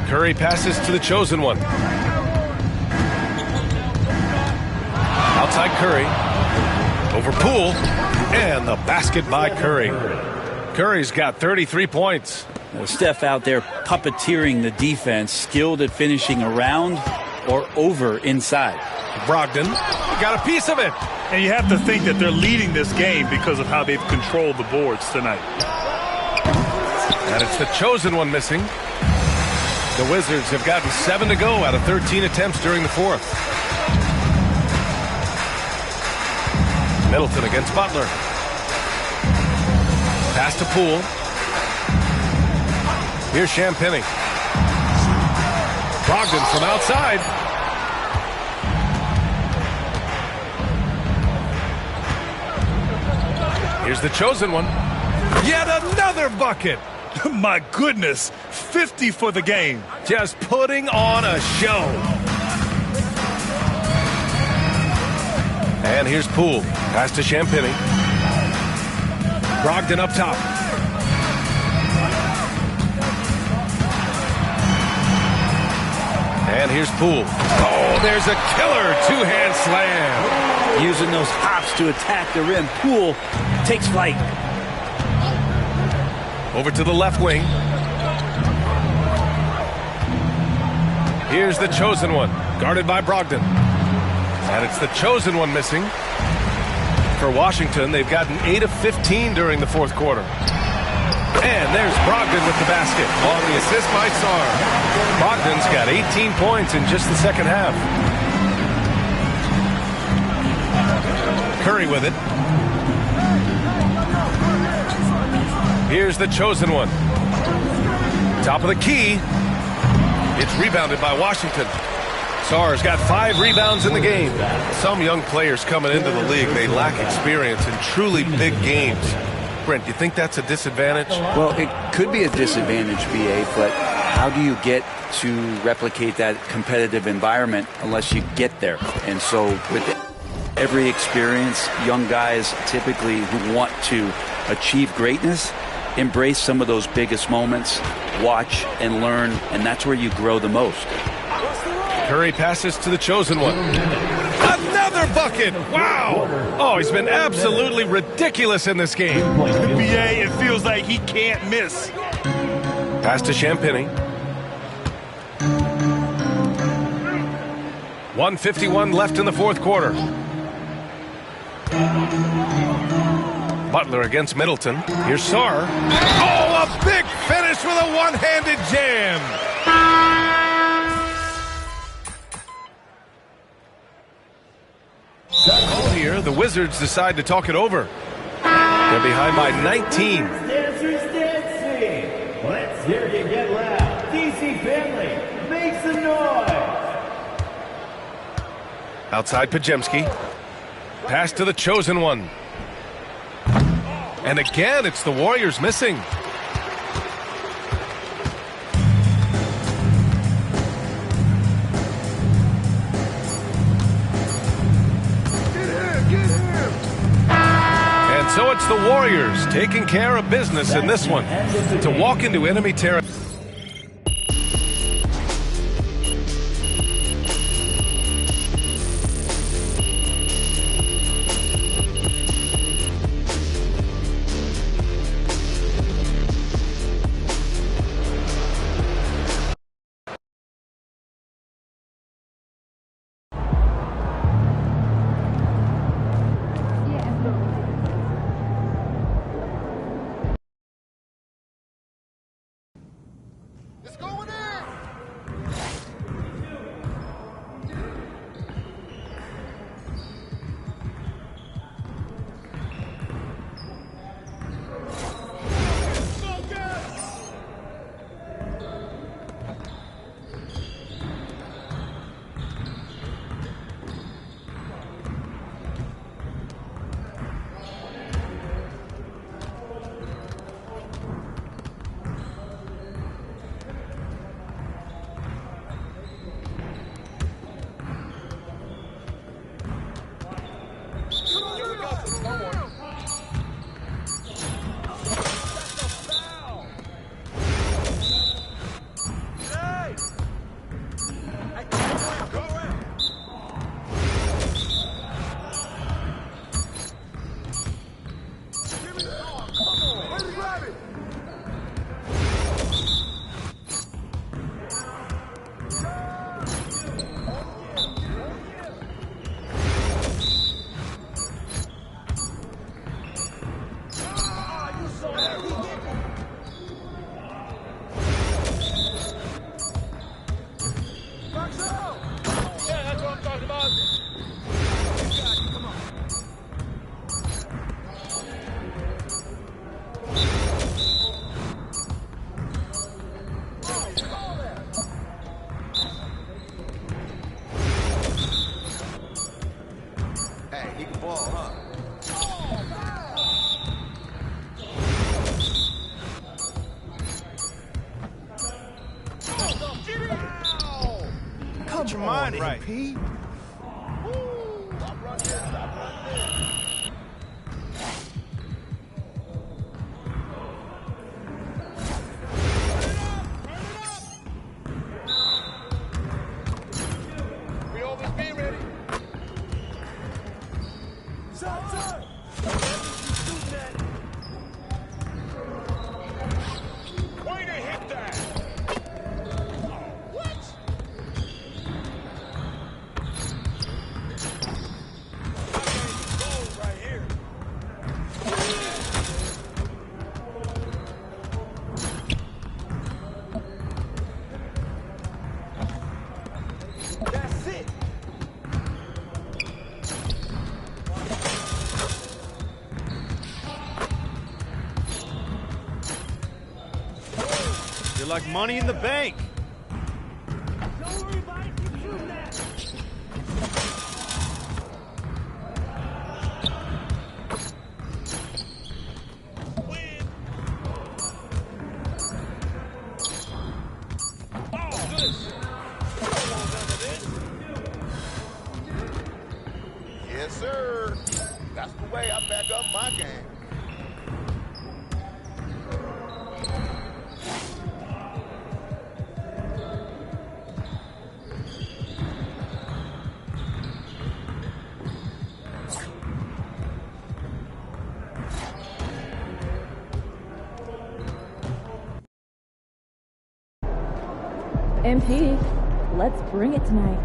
Curry passes to the chosen one. Outside Curry. Over Poole. And the basket by Curry. Curry's got 33 points. Steph out there puppeteering the defense, skilled at finishing around or over inside. Brogdon got a piece of it. And you have to think that they're leading this game because of how they've controlled the boards tonight. And it's the chosen one missing. The Wizards have gotten 7 to go out of 13 attempts during the fourth. Middleton against Butler. Pass to Poole. Here's Champagnie. Brogdon from outside. Here's the chosen one. Yet another bucket. My goodness, 50 for the game. Just putting on a show. And here's Poole. Pass to Champagnie. Brogdon up top. And here's Poole. Oh, there's a killer two-hand slam. Using those hops to attack the rim. Poole takes flight. Over to the left wing. Here's the chosen one, guarded by Brogdon. And it's the chosen one missing. For Washington, they've gotten 8 of 15 during the fourth quarter. And there's Brogdon with the basket on the assist by Sarr. Brogdon's got 18 points in just the second half. Curry with it. Here's the chosen one. Top of the key. It's rebounded by Washington. Sarr's got 5 rebounds in the game. Some young players coming into the league, they lack experience in truly big games. Brent, do you think that's a disadvantage? Well, it could be a disadvantage, BA, but how do you get to replicate that competitive environment unless you get there? And so with every experience, young guys typically who want to achieve greatness embrace some of those biggest moments, watch and learn, and that's where you grow the most. Curry passes to the chosen one. Another bucket! Wow! Oh, he's been absolutely ridiculous in this game. BA, it feels like he can't miss. Pass to Champagny. 1:51 left in the fourth quarter. Butler against Middleton. Here's Sarr. Oh, a big finish with a one-handed jam. Oh, here, the Wizards decide to talk it over. They're behind by 19. Dancers dancing. Let's hear you get loud. DC family, make some noise. Outside Podziemski. Pass to the chosen one. And again, it's the Warriors missing. And so it's the Warriors taking care of business in this one to walk into enemy territory. Right. You're like money in the bank. Yes, sir. That's the way I back up my game. MP, let's bring it tonight.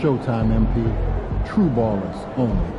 Showtime, MP. True ballers only.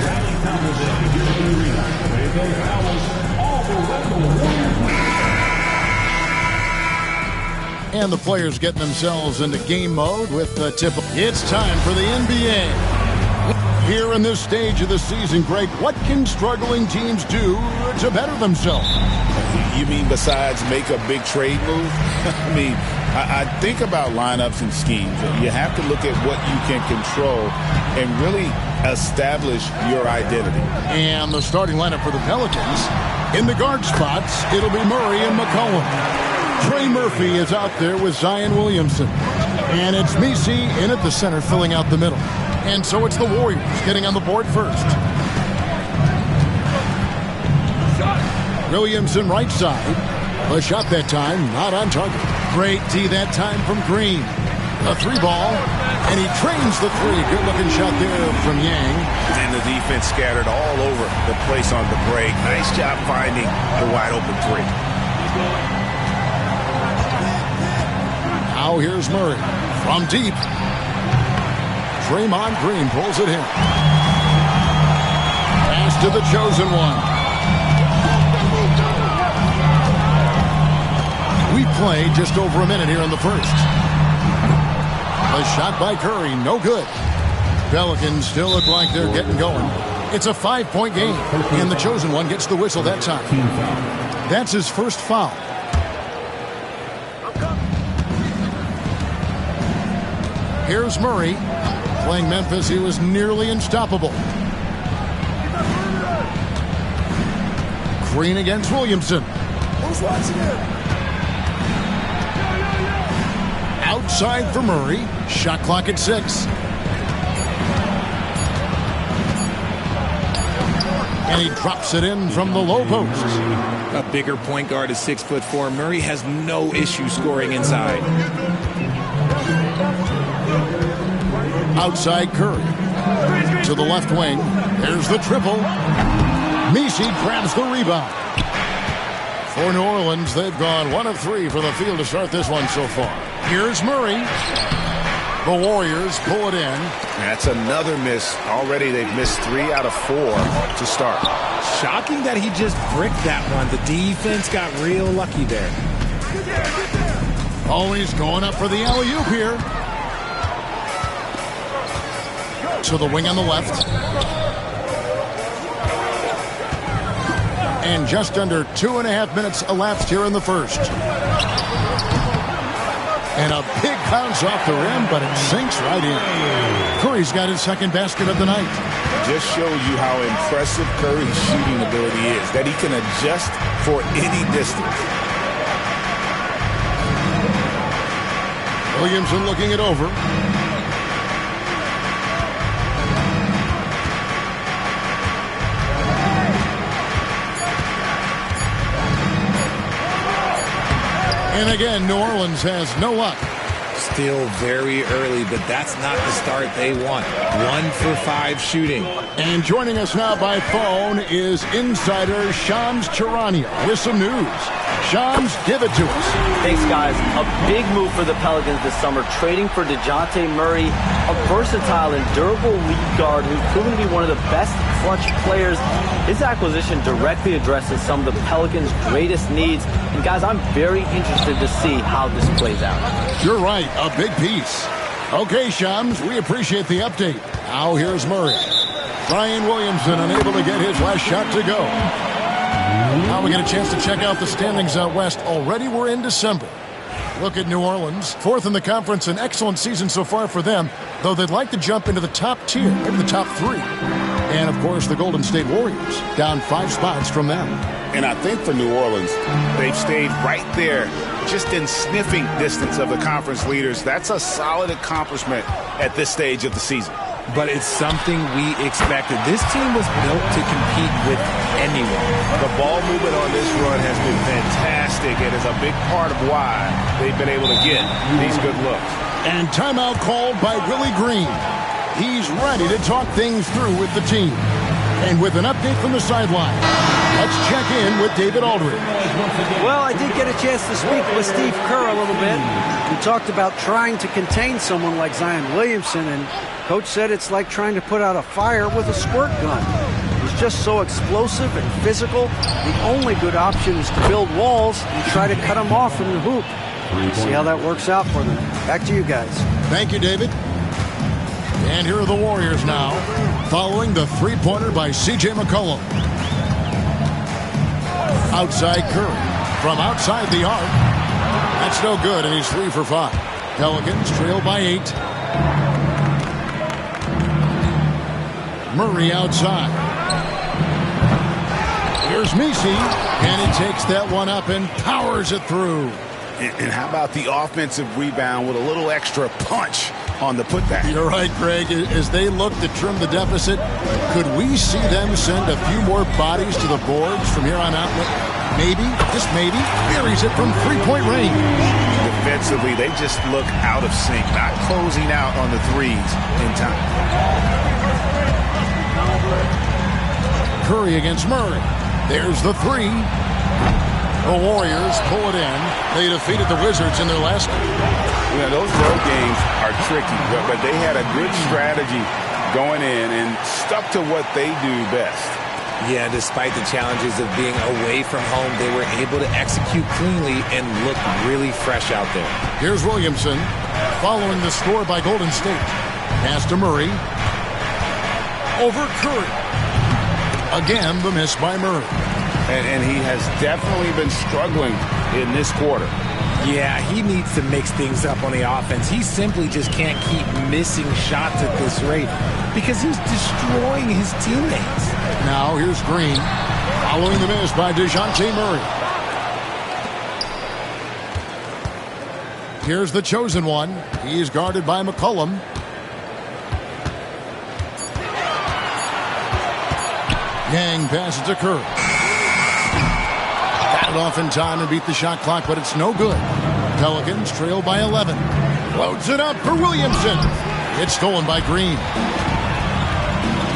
Rally Thomas, here in the arena. And the players getting themselves into game mode with the tip. It's time for the NBA. Here in this stage of the season, Greg, what can struggling teams do to better themselves? You mean besides make a big trade move? I mean, I think about lineups and schemes. You have to look at what you can control and really establish your identity. And the starting lineup for the Pelicans, in the guard spots, it'll be Murray and McCollum. Trey Murphy is out there with Zion Williamson. And it's Messi in at the center, filling out the middle. And so it's the Warriors getting on the board first. Williamson right side. A shot that time, not on target. Great D that time from Green. A three ball, and he trains the three. Good-looking shot there from Yang. And the defense scattered all over the place on the break. Nice job finding the wide-open three. Now here's Murray from deep. Draymond Green pulls it in. Pass to the chosen one. We play just over a minute here in the first. A shot by Curry, no good. Pelicans still look like they're getting going. It's a 5-point game, and the chosen one gets the whistle that time. That's his first foul. Here's Murray. Playing Memphis, he was nearly unstoppable. Green against Williamson. Who's watching it? Outside for Murray. Shot clock at 6. And he drops it in from the low post. A bigger point guard is 6'4". Murray has no issue scoring inside. Outside Curry. To the left wing. There's the triple. Messi grabs the rebound. For New Orleans, they've gone 1 of 3 for the field to start this one so far. Here's Murray. The Warriors pull it in. That's another miss. Already they've missed 3 out of 4 to start. Shocking that he just bricked that one. The defense got real lucky there. Oh, he's going up for the alley-oop here. To the wing on the left. And just under 2.5 minutes elapsed here in the first. And a big bounce off the rim, but it sinks right in. Curry's got his second basket of the night. Just shows you how impressive Curry's shooting ability is, that he can adjust for any distance. Williamson looking it over. And again, New Orleans has no luck. Still very early, but that's not the start they want. 1 for 5 shooting. And joining us now by phone is insider Shams Charania with some news. Shams, give it to us. Thanks, guys. A big move for the Pelicans this summer, trading for DeJounte Murray, a versatile and durable lead guard who's proven to be one of the best clutch players. His acquisition directly addresses some of the Pelicans' greatest needs. And, guys, I'm very interested to see how this plays out. You're right. A big piece. Okay, Shams, we appreciate the update. Now here's Murray. Zion Williamson unable to get his last shot to go. Now we get a chance to check out the standings out west. Already we're in December. Look at New Orleans, 4th in the conference, an excellent season so far for them, though they'd like to jump into the top tier, maybe the top 3. And, of course, the Golden State Warriors, down 5 spots from them. And I think for New Orleans, they've stayed right there, just in sniffing distance of the conference leaders. That's a solid accomplishment at this stage of the season. But it's something we expected. This team was built to compete with anyone. The ball movement on this run has been fantastic and is a big part of why they've been able to get these good looks. And timeout called by Willie Green. He's ready to talk things through with the team. And with an update from the sideline, let's check in with David Aldridge. Well, I did get a chance to speak with Steve Kerr a little bit. We talked about trying to contain someone like Zion Williamson, and Coach said it's like trying to put out a fire with a squirt gun. He's just so explosive and physical. The only good option is to build walls and try to cut them off from the hoop. See how that works out for them. Back to you guys. Thank you, David. And here are the Warriors now, following the three-pointer by C.J. McCollum. Outside Curry, from outside the arc. That's no good, and he's 3 for 5. Pelicans trail by 8. Murray outside. Here's Messi, and he takes that one up and powers it through. And how about the offensive rebound with a little extra punch on the putback? You're right, Greg. As they look to trim the deficit, could we see them send a few more bodies to the boards from here on out? Maybe, just maybe, buries it from three-point range. Defensively, they just look out of sync, not closing out on the threes in time. Curry against Murray. There's the three. The Warriors pull it in. They defeated the Wizards in their last game. Yeah, those road games are tricky, but they had a good strategy going in and stuck to what they do best. Yeah, despite the challenges of being away from home, they were able to execute cleanly and look really fresh out there. Here's Williamson following the score by Golden State. Pass to Murray. Over Curry. Again, the miss by Murray. And he has definitely been struggling in this quarter. Yeah, he needs to mix things up on the offense. He simply just can't keep missing shots at this rate because he's destroying his teammates. Now here's Green following the miss by DeJounte Murray. Here's the chosen one. He's guarded by McCollum. Yang passes to Curry. Got it off in time and beat the shot clock, but it's no good. Pelicans trail by 11. Loads it up for Williamson. It's stolen by Green.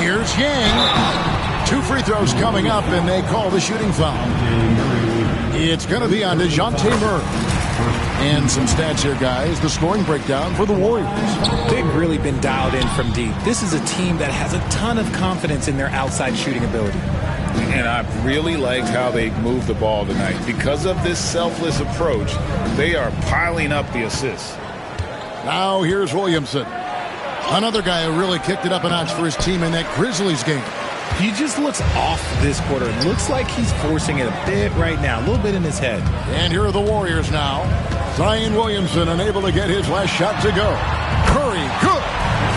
Here's Yang. 2 free throws coming up, and they call the shooting foul. It's going to be on DeJounte Murray. And some stats here, guys. The scoring breakdown for the Warriors. They've really been dialed in from deep. This is a team that has a ton of confidence in their outside shooting ability. And I really liked how they moved the ball tonight. Because of this selfless approach, they are piling up the assists. Now here's Williamson. Another guy who really kicked it up a notch for his team in that Grizzlies game. He just looks off this quarter. It looks like he's forcing it a bit right now, a little bit in his head. And here are the Warriors now. Zion Williamson unable to get his last shot to go. Curry, good.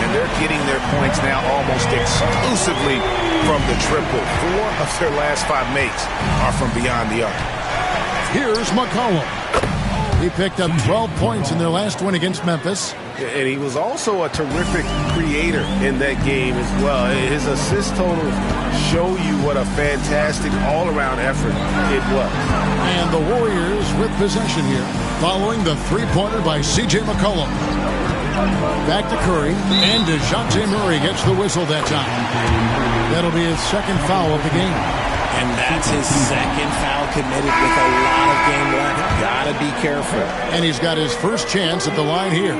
And they're getting their points now almost exclusively from the triple. 4 of their last 5 makes are from beyond the arc. Here's McCollum. He picked up 12 points in their last win against Memphis. And he was also a terrific creator in that game as well. His assist totals show you what a fantastic all-around effort it was. And the Warriors with possession here, following the three-pointer by C.J. McCollum. Back to Curry, and DeJounte Murray gets the whistle that time. That'll be his second foul of the game. And that's his second foul committed with a lot of game left. Gotta be careful. And he's got his first chance at the line here.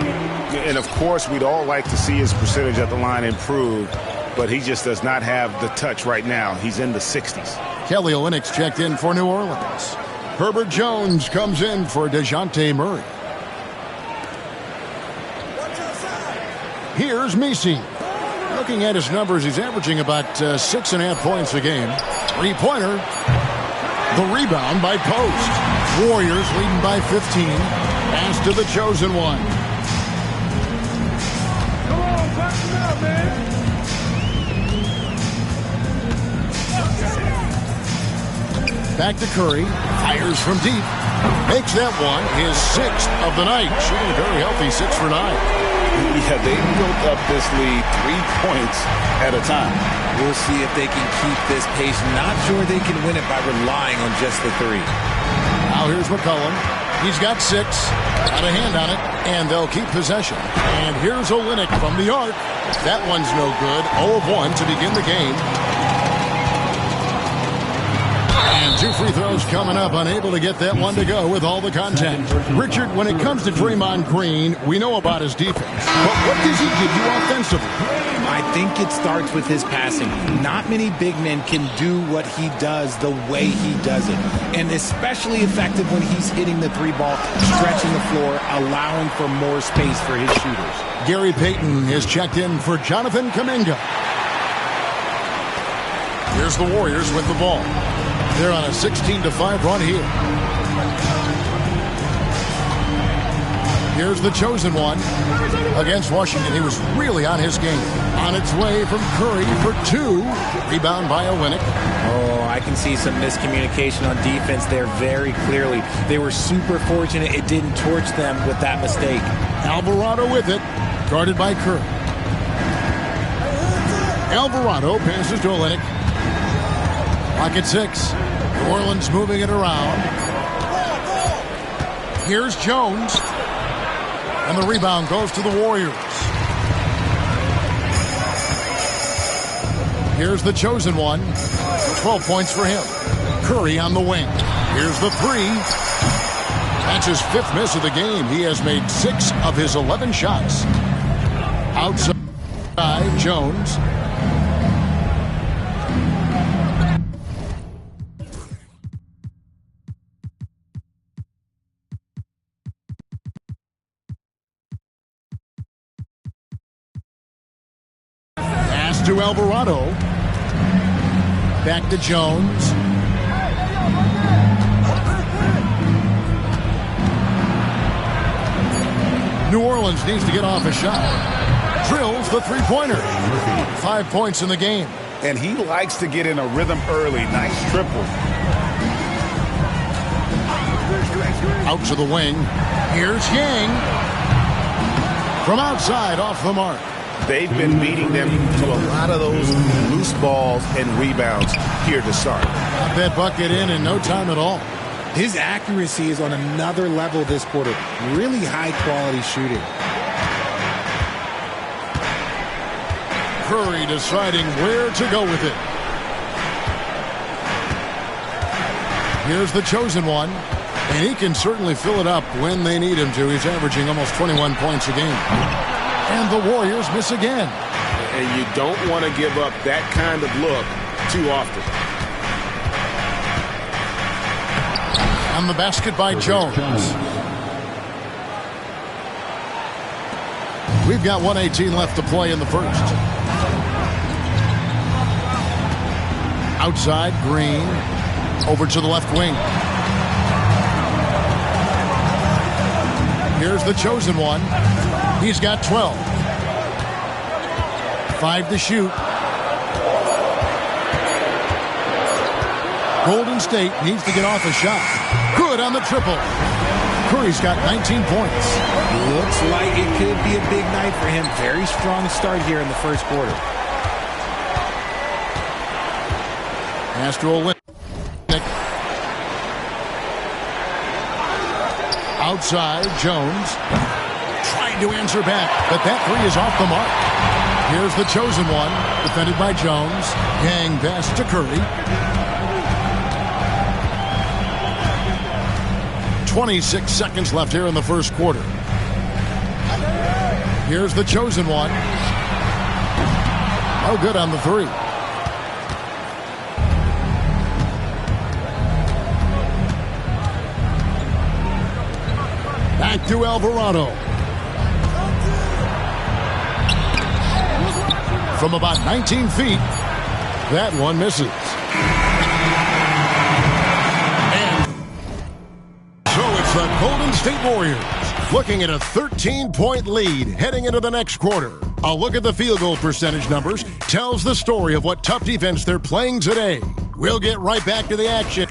And of course, we'd all like to see his percentage at the line improve, but he just does not have the touch right now. He's in the 60s. Kelly Olynyk checked in for New Orleans. Herbert Jones comes in for DeJounte Murray. Here's Messi. Looking at his numbers, he's averaging about 6.5 points a game. Three-pointer. The rebound by Post. Warriors leading by 15. Pass to the chosen one. Come on, pass it out, man. Back to Curry. Fires from deep. Makes that one his 6th of the night. Shooting a very healthy 6 for 9. Yeah, they built up this lead 3 points at a time. We'll see if they can keep this pace. Not sure they can win it by relying on just the 3. Now here's McCollum. He's got 6. Got a hand on it, and they'll keep possession. And here's Olynyk from the arc. That one's no good. 0 of 1 to begin the game. And 2 free throws coming up, unable to get that one to go with all the contact. Richard, when it comes to Draymond Green, we know about his defense. But what does he give you offensively? I think it starts with his passing. Not many big men can do what he does the way he does it. And especially effective when he's hitting the 3-ball, stretching the floor, allowing for more space for his shooters. Gary Payton is checked in for Jonathan Kuminga. Here's the Warriors with the ball. They're on a 16-5 run here. Here's the chosen one against Washington. He was really on his game. On its way from Curry for 2. Rebound by Olynyk. Oh, I can see some miscommunication on defense there very clearly. They were super fortunate it didn't torch them with that mistake. Alvarado with it, guarded by Curry. Alvarado passes to Olynyk. Clock at 6. New Orleans moving it around. Here's Jones. And the rebound goes to the Warriors. Here's the chosen one. 12 points for him. Curry on the wing. Here's the 3. That's his 5th miss of the game. He has made 6 of his 11 shots. Outside, Jones. To Alvarado. Back to Jones. New Orleans needs to get off a shot. Drills the 3-pointer. 5 points in the game. And he likes to get in a rhythm early. Nice triple. Out to the wing. Here's Yang. From outside, off the mark. They've been beating them to a lot of those loose balls and rebounds here to start. Got that bucket in no time at all. His accuracy is on another level this quarter. Really high-quality shooting. Curry deciding where to go with it. Here's the chosen one. And he can certainly fill it up when they need him to. He's averaging almost 21 points a game. And the Warriors miss again. And you don't want to give up that kind of look too often. On the basket by Jones. We've got 1:18 left to play in the first. Outside, Green. Over to the left wing. Here's the chosen one. He's got 12. 5 to shoot. Golden State needs to get off a shot. Good on the triple. Curry's got 19 points. Looks like it could be a big night for him. Very strong start here in the first quarter. Pass to Olynyk. Outside, Jones. Trying to answer back, but that 3 is off the mark. Here's the chosen one, defended by Jones. Yang pass to Curry. 26 seconds left here in the first quarter. Here's the chosen one. Oh, good on the 3. Back to Alvarado. From about 19 feet, that one misses. And so it's the Golden State Warriors looking at a 13-point lead heading into the next quarter. A look at the field goal percentage numbers tells the story of what tough defense they're playing today. We'll get right back to the action.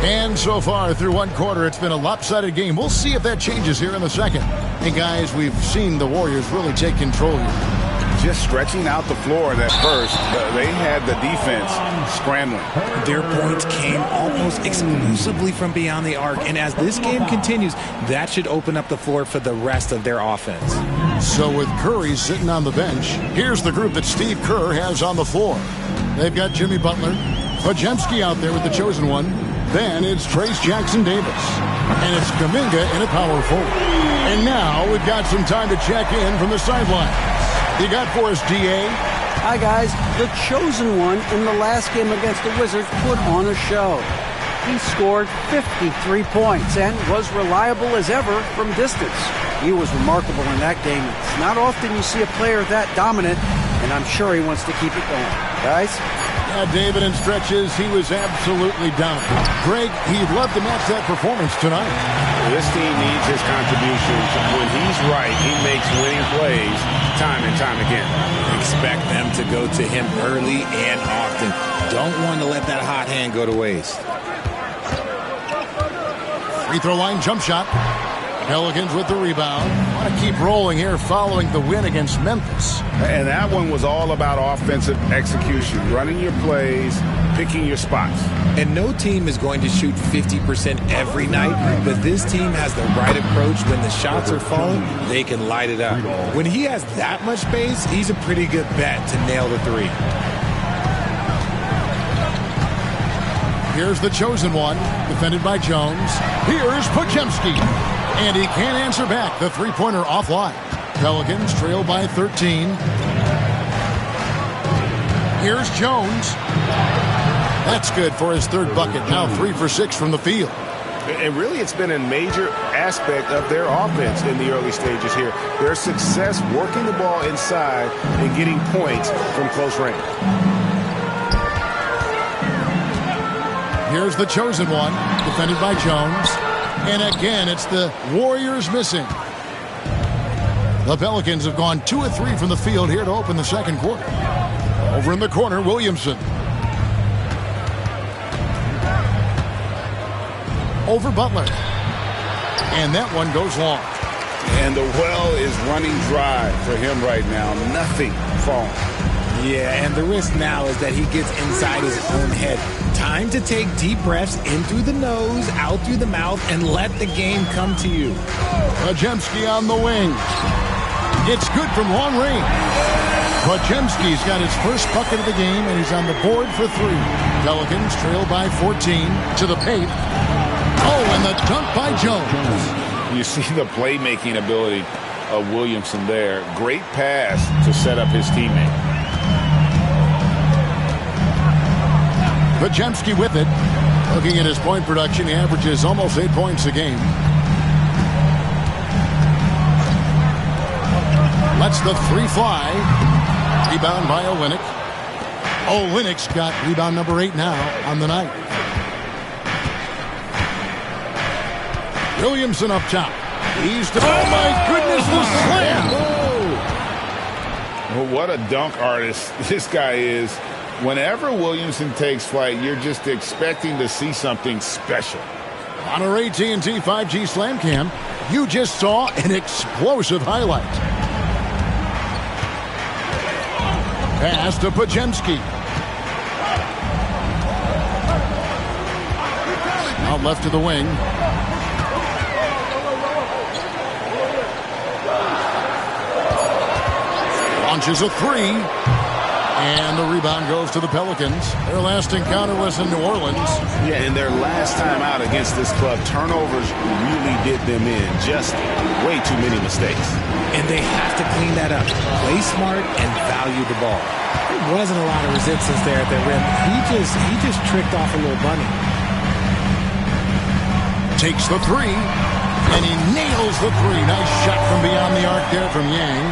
And so far through one quarter, it's been a lopsided game. We'll see if that changes here in the second. And guys, we've seen the Warriors really take control here. Just stretching out the floor at first. They had the defense scrambling. Their points came almost exclusively from beyond the arc. And as this game continues, that should open up the floor for the rest of their offense. So with Curry sitting on the bench, here's the group that Steve Kerr has on the floor. They've got Jimmy Butler, Podziemski out there with the chosen one. Then it's Trayce Jackson-Davis. And it's Kuminga in a power forward. And now we've got some time to check in from the sidelines. You got for us, D.A.? Hi, guys. The chosen one in the last game against the Wizards put on a show. He scored 53 points and was reliable as ever from distance. He was remarkable in that game. It's not often you see a player that dominant, and I'm sure he wants to keep it going. Guys? Yeah, David, in stretches, he was absolutely dominant. Greg, he'd love to match that performance tonight. This team needs his contributions. When he's right, he makes winning plays time and time again. Expect them to go to him early and often. Don't want to let that hot hand go to waste. Free throw line jump shot. Pelicans with the rebound. Want to keep rolling here following the win against Memphis. And that one was all about offensive execution, running your plays, picking your spots. And no team is going to shoot 50% every night, but this team has the right approach. When the shots are falling, they can light it up. When he has that much space, he's a pretty good bet to nail the three. Here's the chosen one, defended by Jones. Here's Podziemski. And he can't answer back. The three-pointer offline. Pelicans trail by 13. Here's Jones. That's good for his third bucket. Now 3 for 6 from the field. And really, it's been a major aspect of their offense in the early stages here. Their success working the ball inside and getting points from close range. Here's the chosen one, defended by Jones. And again, it's the Warriors missing. The Pelicans have gone 2 of 3 from the field here to open the second quarter. Over in the corner, Williamson. Over Butler. And that one goes long. And the well is running dry for him right now. Nothing falling. Yeah, and the risk now is that he gets inside his own head. Time to take deep breaths in through the nose, out through the mouth, and let the game come to you. Podziemski on the wing. It's good from long range. Podziemski's got his first bucket of the game, and he's on the board for 3. Pelicans trail by 14 to the paint. Oh, and the dunk by Jones. You see the playmaking ability of Williamson there. Great pass to set up his teammate. Podziemski with it. Looking at his point production, he averages almost 8 points a game. Lets the 3 fly. Rebound by Olynyk. Olynyk's got rebound number 8 now on the night. Williamson up top. Oh my goodness, the slam! Well, what a dunk artist this guy is. Whenever Williamson takes flight, you're just expecting to see something special. On our AT&T 5G Slam Cam, you just saw an explosive highlight. Pass to Podziemski. Out left to the wing. Launches a 3. And the rebound goes to the Pelicans. Their last encounter was in New Orleans. Yeah, and their last time out against this club, turnovers really did them in. Just way too many mistakes. And they have to clean that up. Play smart and value the ball. There wasn't a lot of resistance there at the rim. He just tricked off a little bunny. Takes the 3. And he nails the 3. Nice shot from beyond the arc there from Yang.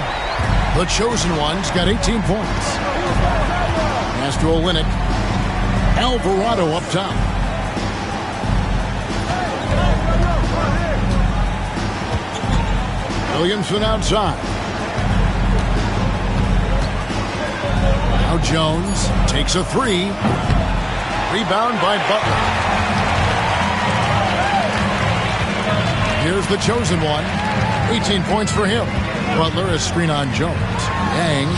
The chosen one's got 18 points. Pass to Olynyk. Alvarado up top. Williamson outside. Now Jones takes a 3. Rebound by Butler. Here's the chosen one. 18 points for him. Butler is screen on Jones. Yang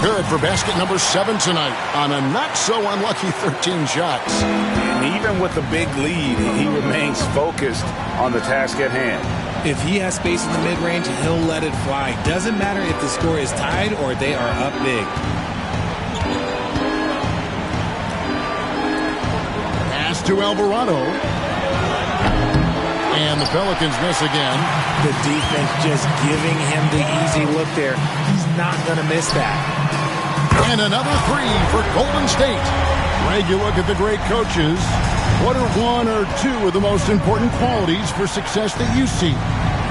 good for basket number 7 tonight on a not-so-unlucky 13 shots. And even with the big lead, he remains focused on the task at hand. If he has space in the mid-range, he'll let it fly. Doesn't matter if the score is tied or they are up big. Pass to Alvarado. And the Pelicans miss again. The defense just giving him the easy look there. He's not going to miss that. And another three for Golden State. Greg, you look at the great coaches. What are one or two of the most important qualities for success that you see?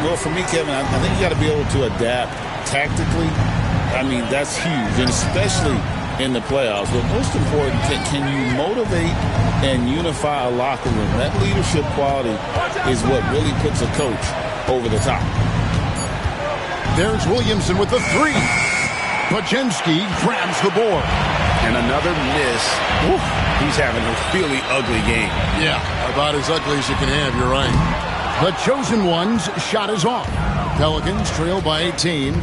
Well, for me, Kevin, I think you got to be able to adapt tactically. I mean, that's huge, and especially in the playoffs. But most important, can you motivate and unify a locker room? That leadership quality is what really puts a coach over the top. There's Williamson with the three. Podziemski grabs the board. And another miss. Oof, he's having a really ugly game. Yeah, about as ugly as you can have, you're right. The chosen one's shot is off. Pelicans trail by 18.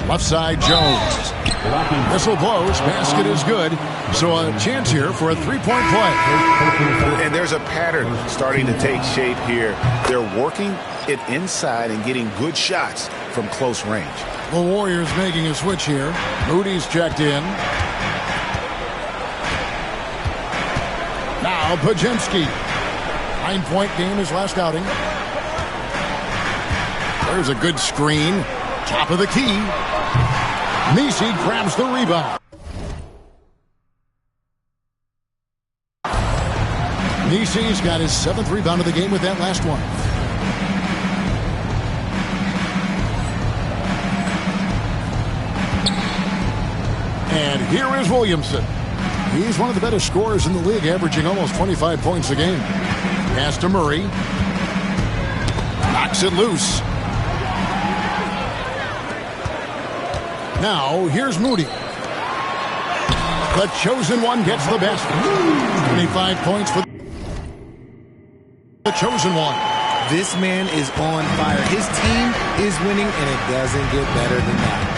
Left side, Jones. Whistle blows. Basket is good. So a chance here for a three-point play. And there's a pattern starting to take shape here. They're working it inside and getting good shots from close range. The Warriors making a switch here. Moody's checked in. Now Podziemski. 9-point game his last outing. There's a good screen. Top of the key. Nisi grabs the rebound. Nisi's got his 7th rebound of the game with that last one. And here is Williamson. He's one of the better scorers in the league, averaging almost 25 points a game. Pass to Murray. Knocks it loose. Now, here's Moody. The chosen one gets the basket. 25 points for the chosen one. This man is on fire. His team is winning, and it doesn't get better than that.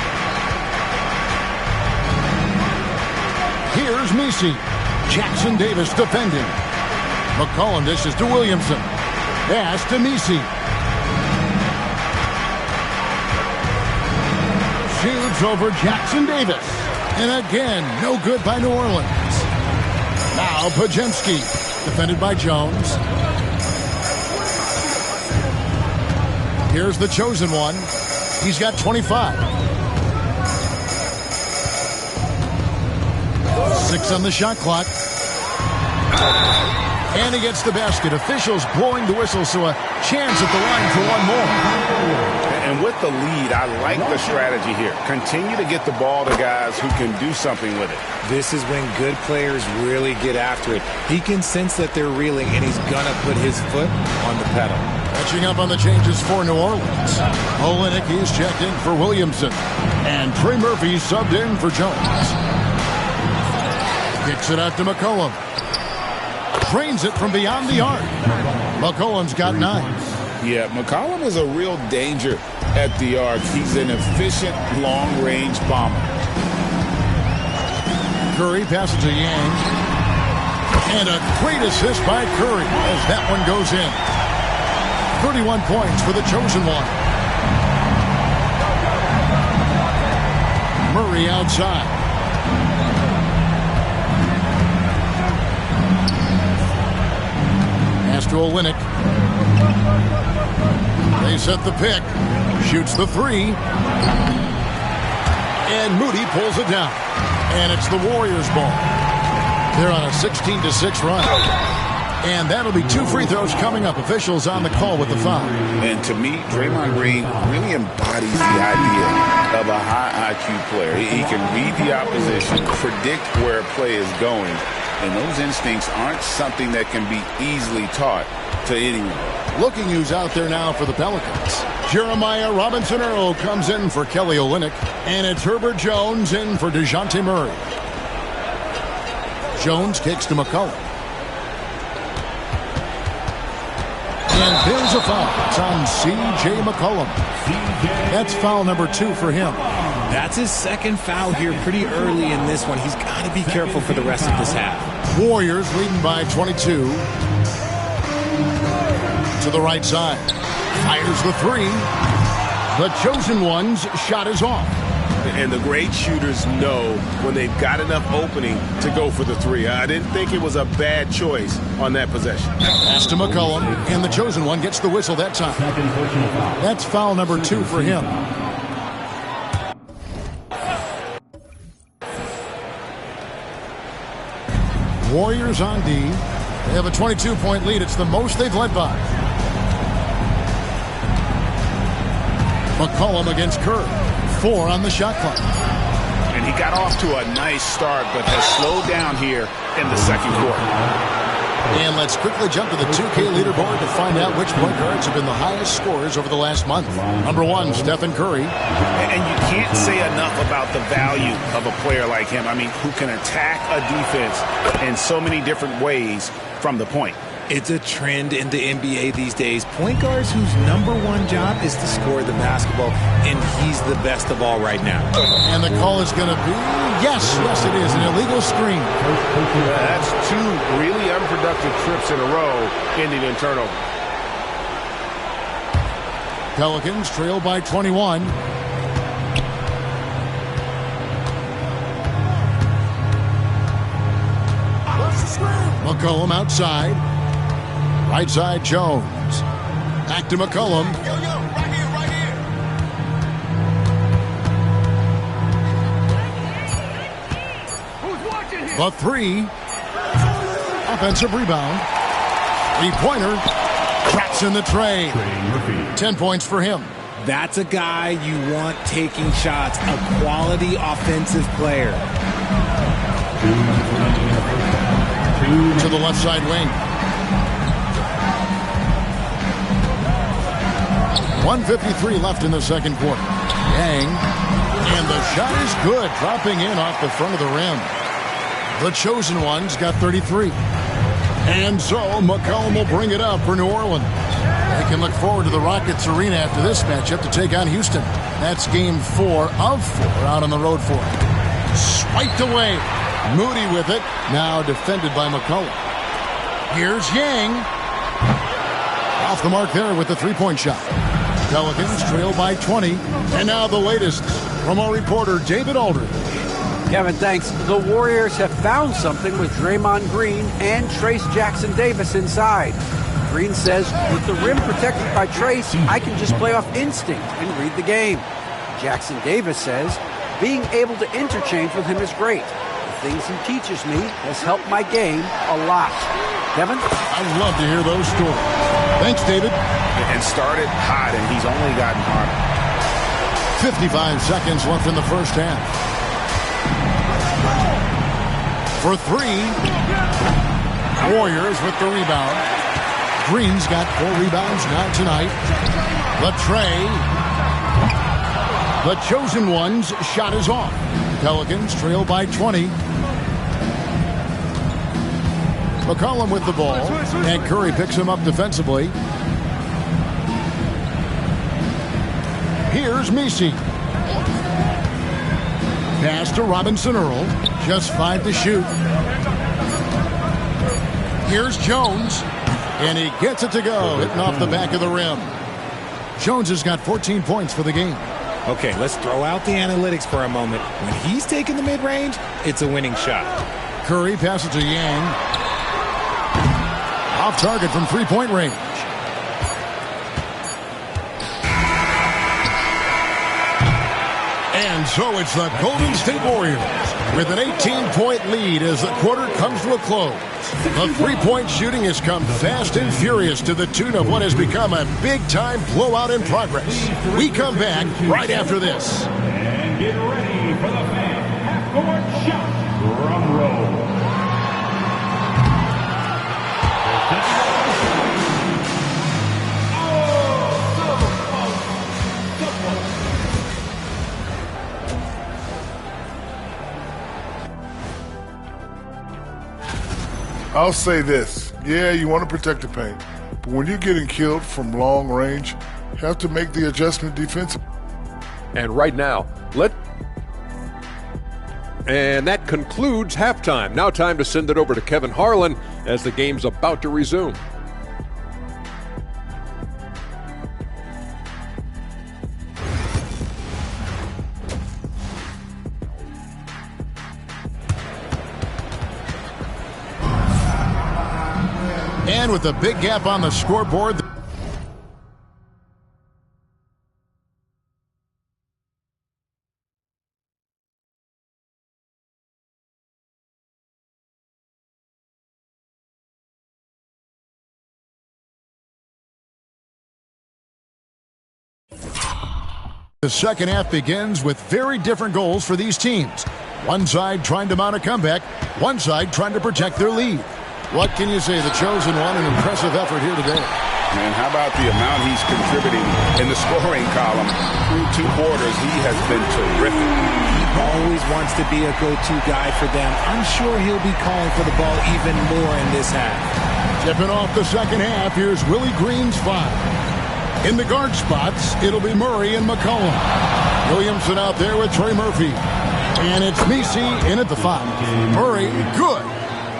Here's Nisi. Jackson Davis defending. McCollum dishes to Williamson. Pass to Nisi. Shoots over Jackson Davis. And again, no good by New Orleans. Now Podziemski, defended by Jones. Here's the chosen one. He's got 25. 6 on the shot clock. And he gets the basket. Officials blowing the whistle, so a chance at the line for one more. And with the lead, I like the strategy here. Continue to get the ball to guys who can do something with it. This is when good players really get after it. He can sense that they're reeling, and he's going to put his foot on the pedal. Catching up on the changes for New Orleans. Olynyk, he's checked in for Williamson. And Trey Murphy subbed in for Jones. Kicks it out to McCollum. Drains it from beyond the arc. McCollum's got 9. Yeah, McCollum is a real danger at the arc. He's an efficient long-range bomber. Curry passes to Yang. And a great assist by Curry as that one goes in. 31 points for the chosen one. Murray outside. Pass to Olynyk. They set the pick. Shoots the 3. And Moody pulls it down. And it's the Warriors' ball. They're on a 16-6 run. And that'll be 2 free throws coming up. Officials on the call with the foul. And to me, Draymond Green really embodies the idea of a high IQ player. He can read the opposition, predict where a play is going, and those instincts aren't something that can be easily taught to anyone. Looking who's out there now for the Pelicans. Jeremiah Robinson-Earl comes in for Kelly Olynyk. And it's Herbert Jones in for DeJounte Murray. Jones kicks to McCollum. And there's a foul. It's on C.J. McCollum. That's foul number 2 for him. That's his second foul here pretty early in this one. He's got to be careful for the rest of this half. Warriors leading by 22. To the right side. Fires the three. The chosen one's shot is off. And the great shooters know when they've got enough opening to go for the three. I didn't think it was a bad choice on that possession. Pass to McCollum, and the chosen one gets the whistle that time. That's foul number 2 for him. Warriors on D. They have a 22-point lead. It's the most they've led by. McCollum against Kerr. 4 on the shot clock. And he got off to a nice start, but has slowed down here in the second quarter. And let's quickly jump to the 2K leaderboard to find out which point guards have been the highest scorers over the last month. Number 1, Stephen Curry. And you can't say enough about the value of a player like him. I mean, who can attack a defense in so many different ways from the point. It's a trend in the NBA these days. Point guards whose number 1 job is to score the basketball, and he's the best of all right now. And the call is going to be, yes, it is, an illegal screen. That's 2 really unproductive trips in a row, ending in turnover. Pelicans trail by 21. McCollum outside. Right side, Jones. Back to McCollum. Right here. Who's watching here? The 3. Offensive rebound. 3-pointer. Traps in the tray. 10 points for him. That's a guy you want taking shots. A quality offensive player. To the left side wing. 1:53 left in the second quarter. Yang. And the shot is good. Dropping in off the front of the rim. The chosen one's got 33. And so McCollum will bring it up for New Orleans. They can look forward to the Rockets Arena after this matchup to take on Houston. That's game 4 of 4 out on the road for it. Swiped away. Moody with it. Now defended by McCollum. Here's Yang. Off the mark there with the 3-point shot. Pelicans trail by 20. And now the latest from our reporter, David Aldridge. Kevin, thanks. The Warriors have found something with Draymond Green and Trace Jackson-Davis inside. Green says, with the rim protected by Trace, I can just play off instinct and read the game. Jackson-Davis says, being able to interchange with him is great. The things he teaches me has helped my game a lot. Kevin? I'd love to hear those stories. Thanks, David. And started hot, and he's only gotten harder. 55 seconds left in the first half. For 3. Warriors with the rebound. Green's got 4 rebounds now tonight. The tray. The chosen one's shot is off. Pelicans trail by 20. McCollum with the ball, and Curry picks him up defensively. Here's Messi. Pass to Robinson Earl. Just 5 to shoot. Here's Jones. And he gets it to go, hitting off the back of the rim. Jones has got 14 points for the game. Okay, let's throw out the analytics for a moment. When he's taking the mid-range, it's a winning shot. Curry passes to Yang. Off target from 3-point range. And so it's the Golden State Warriors with an 18-point lead as the quarter comes to a close. The 3-point shooting has come fast and furious to the tune of what has become a big-time blowout in progress. We come back right after this. And get ready for the fan half-court shot. Drum roll. I'll say this. Yeah, you want to protect the paint. But when you're getting killed from long range, you have to make the adjustment defensively. And right now, And that concludes halftime. Now time to send it over to Kevin Harlan as the game's about to resume. And with a big gap on the scoreboard. The second half begins with very different goals for these teams. One side trying to mount a comeback, one side trying to protect their lead. What can you say? The chosen one, an impressive effort here today. Man, how about the amount he's contributing in the scoring column? Through 2 quarters, he has been terrific. He always wants to be a go-to guy for them. I'm sure he'll be calling for the ball even more in this half. Tipping off the second half, here's Willie Green's 5. In the guard spots, it'll be Murray and McCollum. Williamson out there with Trey Murphy. And it's Messi in at the 5. Murray, good.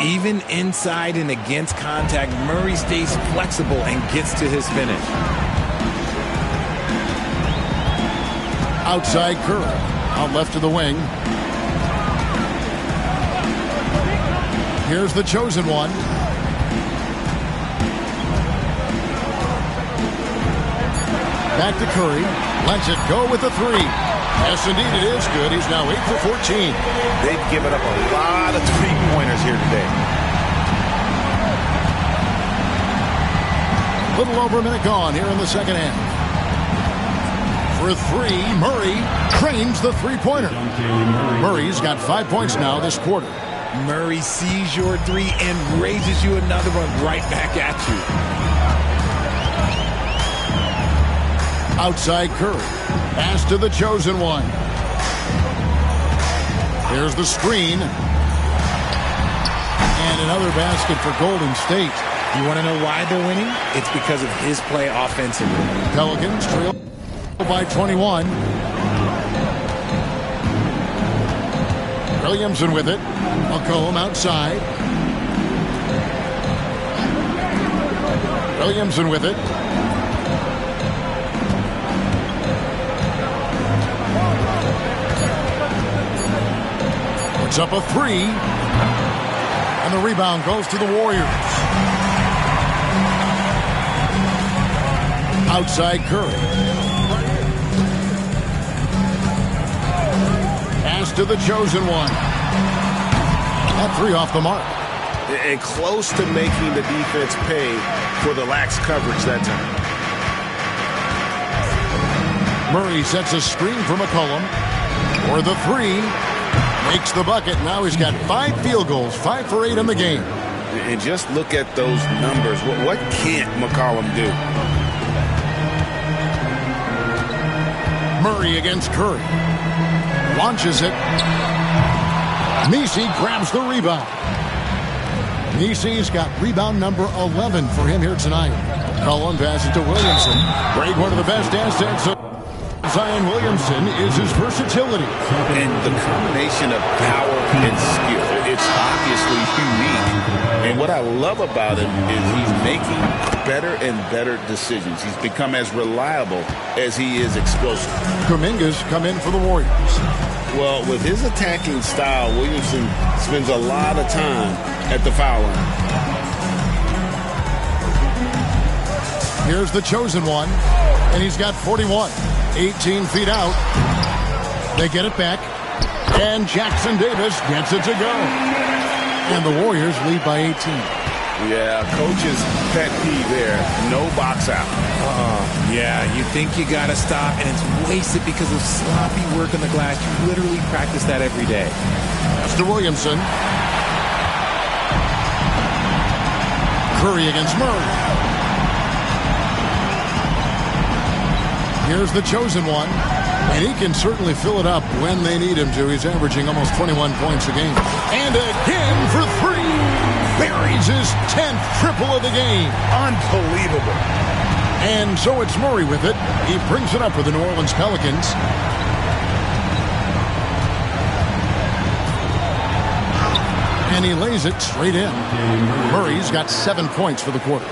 Even inside and against contact, Murray stays flexible and gets to his finish. Outside Curry. Out left to the wing. Here's the chosen one. Back to Curry. Lets it go with the 3. Yes, indeed, it is good. He's now 8 for 14. They've given up a lot of 3-pointers here today. Little over a minute gone here in the second half. For 3, Murray trains the 3-pointer. Murray's got 5 points now this quarter. Murray sees your 3 and raises you another one right back at you. Outside Curry. Pass to the chosen one. There's the screen. And another basket for Golden State. You want to know why they're winning? It's because of his play offensively. Pelicans trail by 21. Williamson with it. McCollum outside. Williamson with it. Puts up a 3. And the rebound goes to the Warriors. Outside Curry. Pass to the chosen one. That 3 off the mark. And close to making the defense pay for the lax coverage that time. Murray sets a screen for McCollum. For the 3. Makes the bucket. Now he's got 5 field goals, 5 for 8 in the game. And just look at those numbers. What can't McCollum do? Murray against Curry. Launches it. Messi grabs the rebound. Messi's got rebound number 11 for him here tonight. Cullen passes to Williamson. Greg, one of the best assets of Zion Williamson is his versatility. And the combination of power and skill, it's obviously unique. And what I love about him is he's making better and better decisions. He's become as reliable as he is explosive. Kuminga's come in for the Warriors. Well, with his attacking style, Williamson spends a lot of time at the foul line. Here's the chosen one, and he's got 41. 18 feet out. They get it back. And Jackson Davis gets it to go. And the Warriors lead by 18. Yeah, coach's pet peeve there. No box out. Yeah, you think you got to stop, and it's wasted because of sloppy work on the glass. You literally practice that every day. That's to Williamson. Curry against Murray. Here's the chosen one, and he can certainly fill it up when they need him to. He's averaging almost 21 points a game. And again for 3. Buries his 10th triple of the game. Unbelievable. And so it's Murray with it. He brings it up for the New Orleans Pelicans. And he lays it straight in. Murray's got 7 points for the quarter.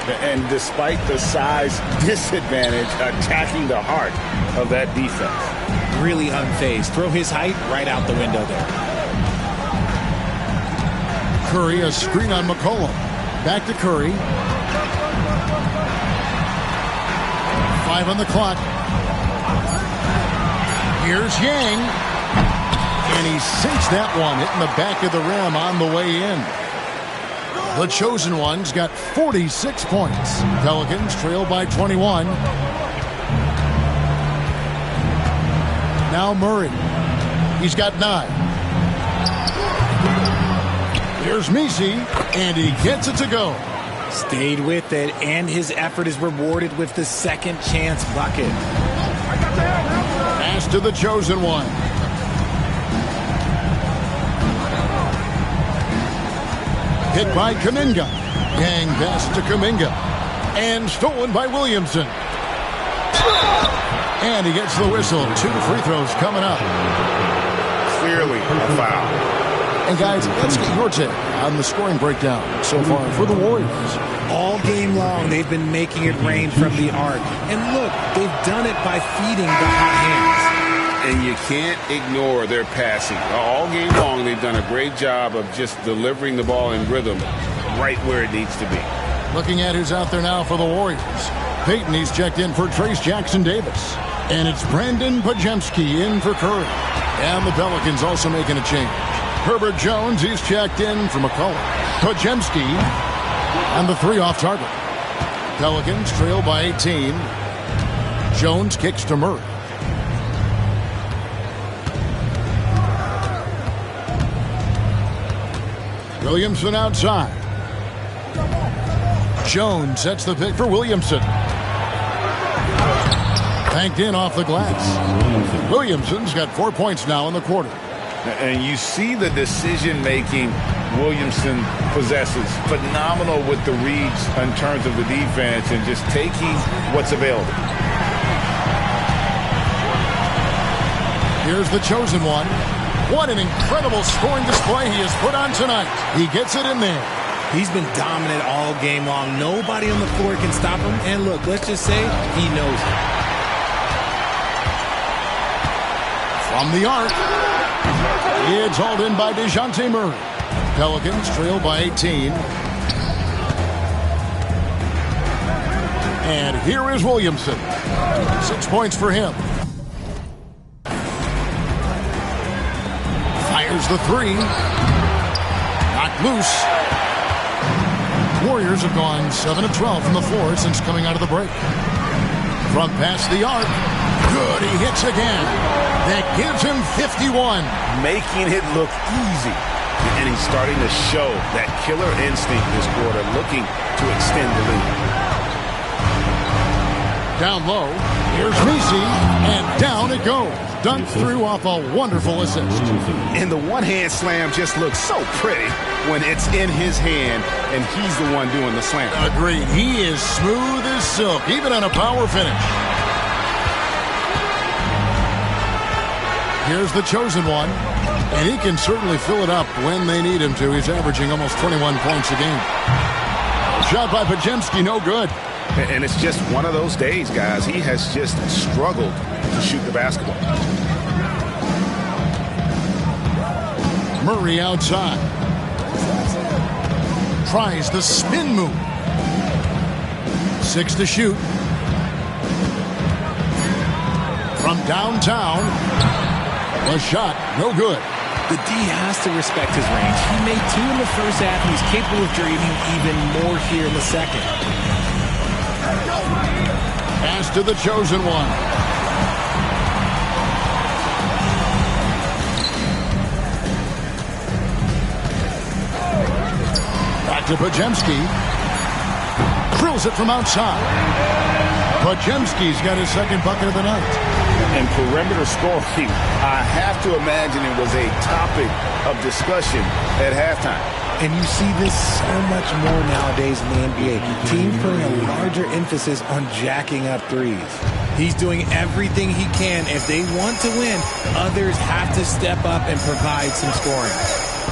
And despite the size disadvantage, attacking the heart of that defense. Really unfazed. Throw his height right out the window there. Curry, a screen on McCollum. Back to Curry. 5 on the clock. Here's Yang. And he sinks that one, hitting the back of the rim on the way in. The Chosen Ones got 46 points. Pelicans trail by 21. Now Murray. He's got 9. Here's Messi, and he gets it to go. Stayed with it, and his effort is rewarded with the second chance bucket. Pass to the Chosen One. Hit by Kuminga. Yang pass to Kuminga. And stolen by Williamson. And he gets the whistle. 2 free throws coming up. Clearly a foul. And guys, let's get your take on the scoring breakdown so far for the Warriors. All game long, they've been making it rain from the arc. And look, they've done it by feeding the hot hands. And you can't ignore their passing. All game long, they've done a great job of just delivering the ball in rhythm right where it needs to be. Looking at who's out there now for the Warriors. Peyton, he's checked in for Trace Jackson-Davis. And it's Brandon Podziemski in for Curry. And the Pelicans also making a change. Herbert Jones, he's checked in for McCollum. Podziemski, and the 3 off target. Pelicans trail by 18. Jones kicks to Murray. Williamson outside. Jones sets the pick for Williamson. Banked in off the glass. Williamson's got 4 points now in the quarter. And you see the decision-making Williamson possesses. Phenomenal with the reads in terms of the defense and just taking what's available. Here's the Chosen One. What an incredible scoring display he has put on tonight. He gets it in there. He's been dominant all game long. Nobody on the floor can stop him. And look, let's just say he knows it. From the arc. It's hauled in by DeJounte Murray. Pelicans trail by 18. And here is Williamson. 6 points for him. Fires the 3. Knocked loose. Warriors have gone 7 of 12 from the floor since coming out of the break. From past the arc. Good, he hits again. That gives him 51. Making it look easy. And he's starting to show that killer instinct this quarter, looking to extend the lead. Down low, here's Messi, and down it goes. Dunked through off a wonderful assist. And the one-hand slam just looks so pretty when it's in his hand and he's the one doing the slam. Agreed. He is smooth as silk, even on a power finish. Here's the Chosen One, and he can certainly fill it up when they need him to. He's averaging almost 21 points a game. Shot by Podziemski, no good. And it's just one of those days, guys. He has just struggled to shoot the basketball. Murray outside. Tries the spin move. 6 to shoot. From downtown. A shot, no good. The D has to respect his range. He made 2 in the first half, and he's capable of dreaming even more here in the second. Pass to the Chosen One. Back to Podziemski. Drills it from outside. Podziemski's got his second bucket of the night. And perimeter scoring, I have to imagine it was a topic of discussion at halftime. And you see this so much more nowadays in the NBA. Teams putting a larger emphasis on jacking up threes. He's doing everything he can. If they want to win, others have to step up and provide some scoring.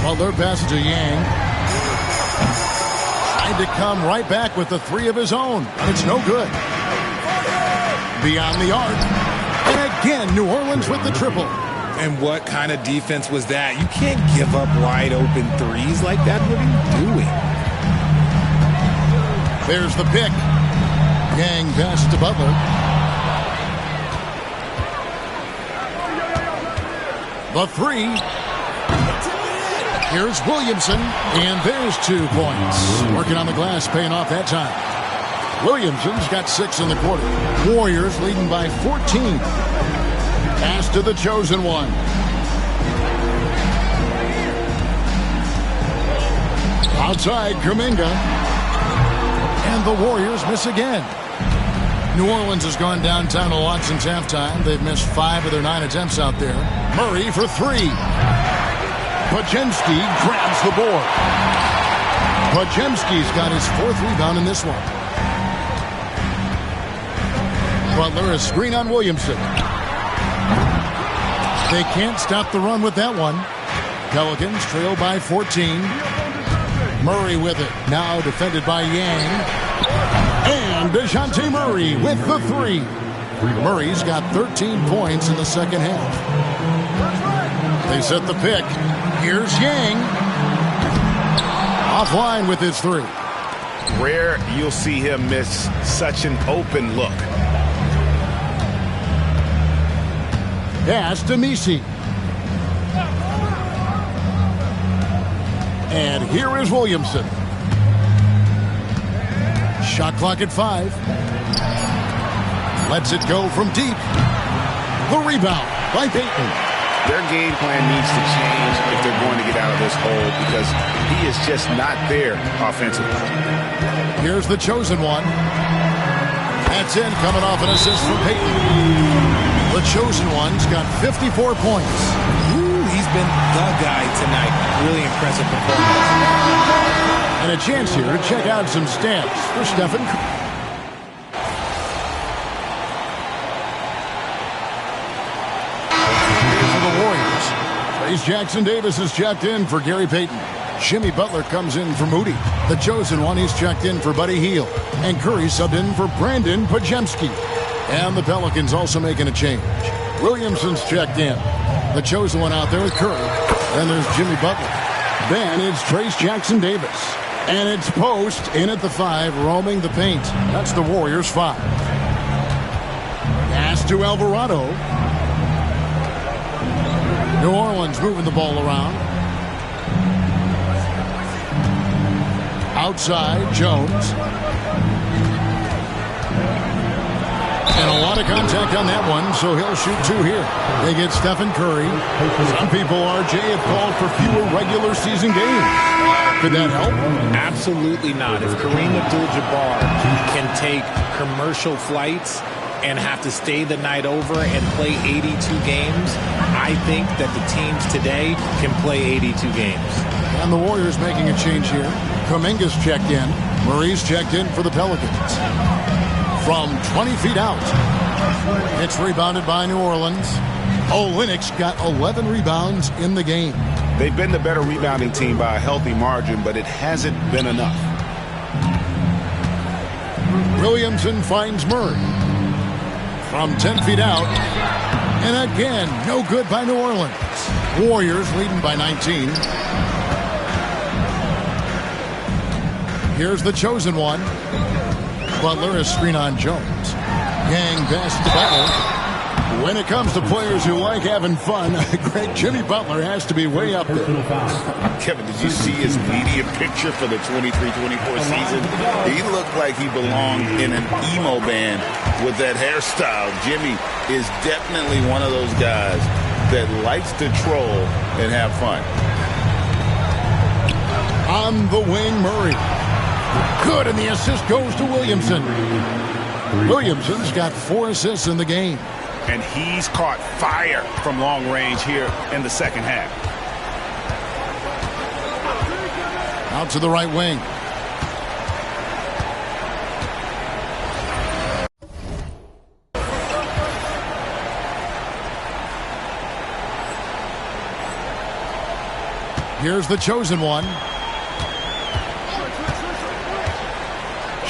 Butler passes to Yang. Tried to come right back with the 3 of his own. It's no good. Beyond the arc. And again, New Orleans with the triple. And what kind of defense was that? You can't give up wide open threes like that. What are you doing? There's the pick. Yang pass to Butler. The three. Here's Williamson, and there's 2 points. Working on the glass, paying off that time. Williamson's got 6 in the quarter. Warriors leading by 14. Pass to the chosen one. Outside, Kuminga. And the Warriors miss again. New Orleans has gone downtown a lot since halftime. They've missed 5 of their 9 attempts out there. Murray for 3. Podziemski grabs the board. Podziemski's got his 4th rebound in this one. Butler, a screen on Williamson. They can't stop the run with that one. Pelicans trail by 14. Murray with it. Now defended by Yang. And DeJounte Murray with the 3. Murray's got 13 points in the second half. They set the pick. Here's Yang. Offline with his 3. Rare you'll see him miss such an open look. Pass to Messi. And here is Williamson. Shot clock at 5. Lets it go from deep. The rebound by Payton. Their game plan needs to change if they're going to get out of this hole because he is just not there offensively. Here's the chosen one. That's in, coming off an assist from Payton. The chosen one's got 54 points. Ooh, he's been the guy tonight. Really impressive performance. And a chance here to check out some stats for Stephen Curry. For the Warriors, Trace Jackson Davis is checked in for Gary Payton. Jimmy Butler comes in for Moody. The chosen one, he's checked in for Buddy Hield. And Curry subbed in for Brandon Podziemski. And the Pelicans also making a change. Williamson's checked in. The chosen one out there with Curry. Then there's Jimmy Butler. Then it's Trace Jackson Davis. And it's Post in at the 5, roaming the paint. That's the Warriors' 5. Pass to Alvarado. New Orleans moving the ball around. Outside, Jones. And a lot of contact on that one, so he'll shoot 2 here. They get Stephen Curry. Some people, RJ, have called for fewer regular season games. Could that help? Absolutely not. If Kareem Abdul-Jabbar can take commercial flights and have to stay the night over and play 82 games, I think that the teams today can play 82 games. And the Warriors making a change here. Kuminga's checked in. Murray's checked in for the Pelicans. From 20 feet out. It's rebounded by New Orleans. Olynyk's got 11 rebounds in the game. They've been the better rebounding team by a healthy margin, but it hasn't been enough. Williamson finds Murray. From 10 feet out. And again, no good by New Orleans. Warriors leading by 19. Here's the chosen one. Butler is screen on Jones. Yang pass to Butler. When it comes to players who like having fun, great Jimmy Butler has to be way up there. Kevin, did you see his media picture for the 23-24 season? He looked like he belonged in an emo band with that hairstyle. Jimmy is definitely one of those guys that likes to troll and have fun. On the wing, Murray. Good, and the assist goes to Williamson. Williamson's got 4 assists in the game. And he's caught fire from long range here in the second half. Out to the right wing. Here's the chosen one.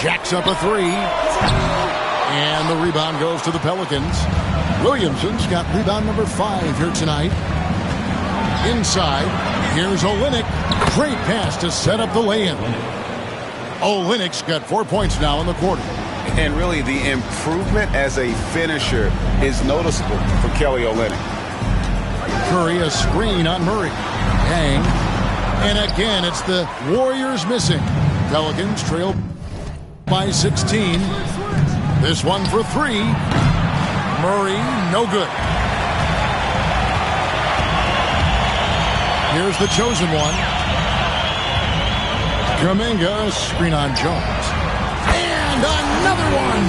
Jacks up a 3. And the rebound goes to the Pelicans. Williamson's got rebound number 5 here tonight. Inside, here's Olynyk. Great pass to set up the lay-in. Olynyk's got 4 points now in the quarter. And really, the improvement as a finisher is noticeable for Kelly Olynyk. Curry, a screen on Murray. Yang. And again, it's the Warriors missing. Pelicans trail by 16. This one for three. Murray, no good. Here's the chosen one. Kuminga, screen on Jones. And another one.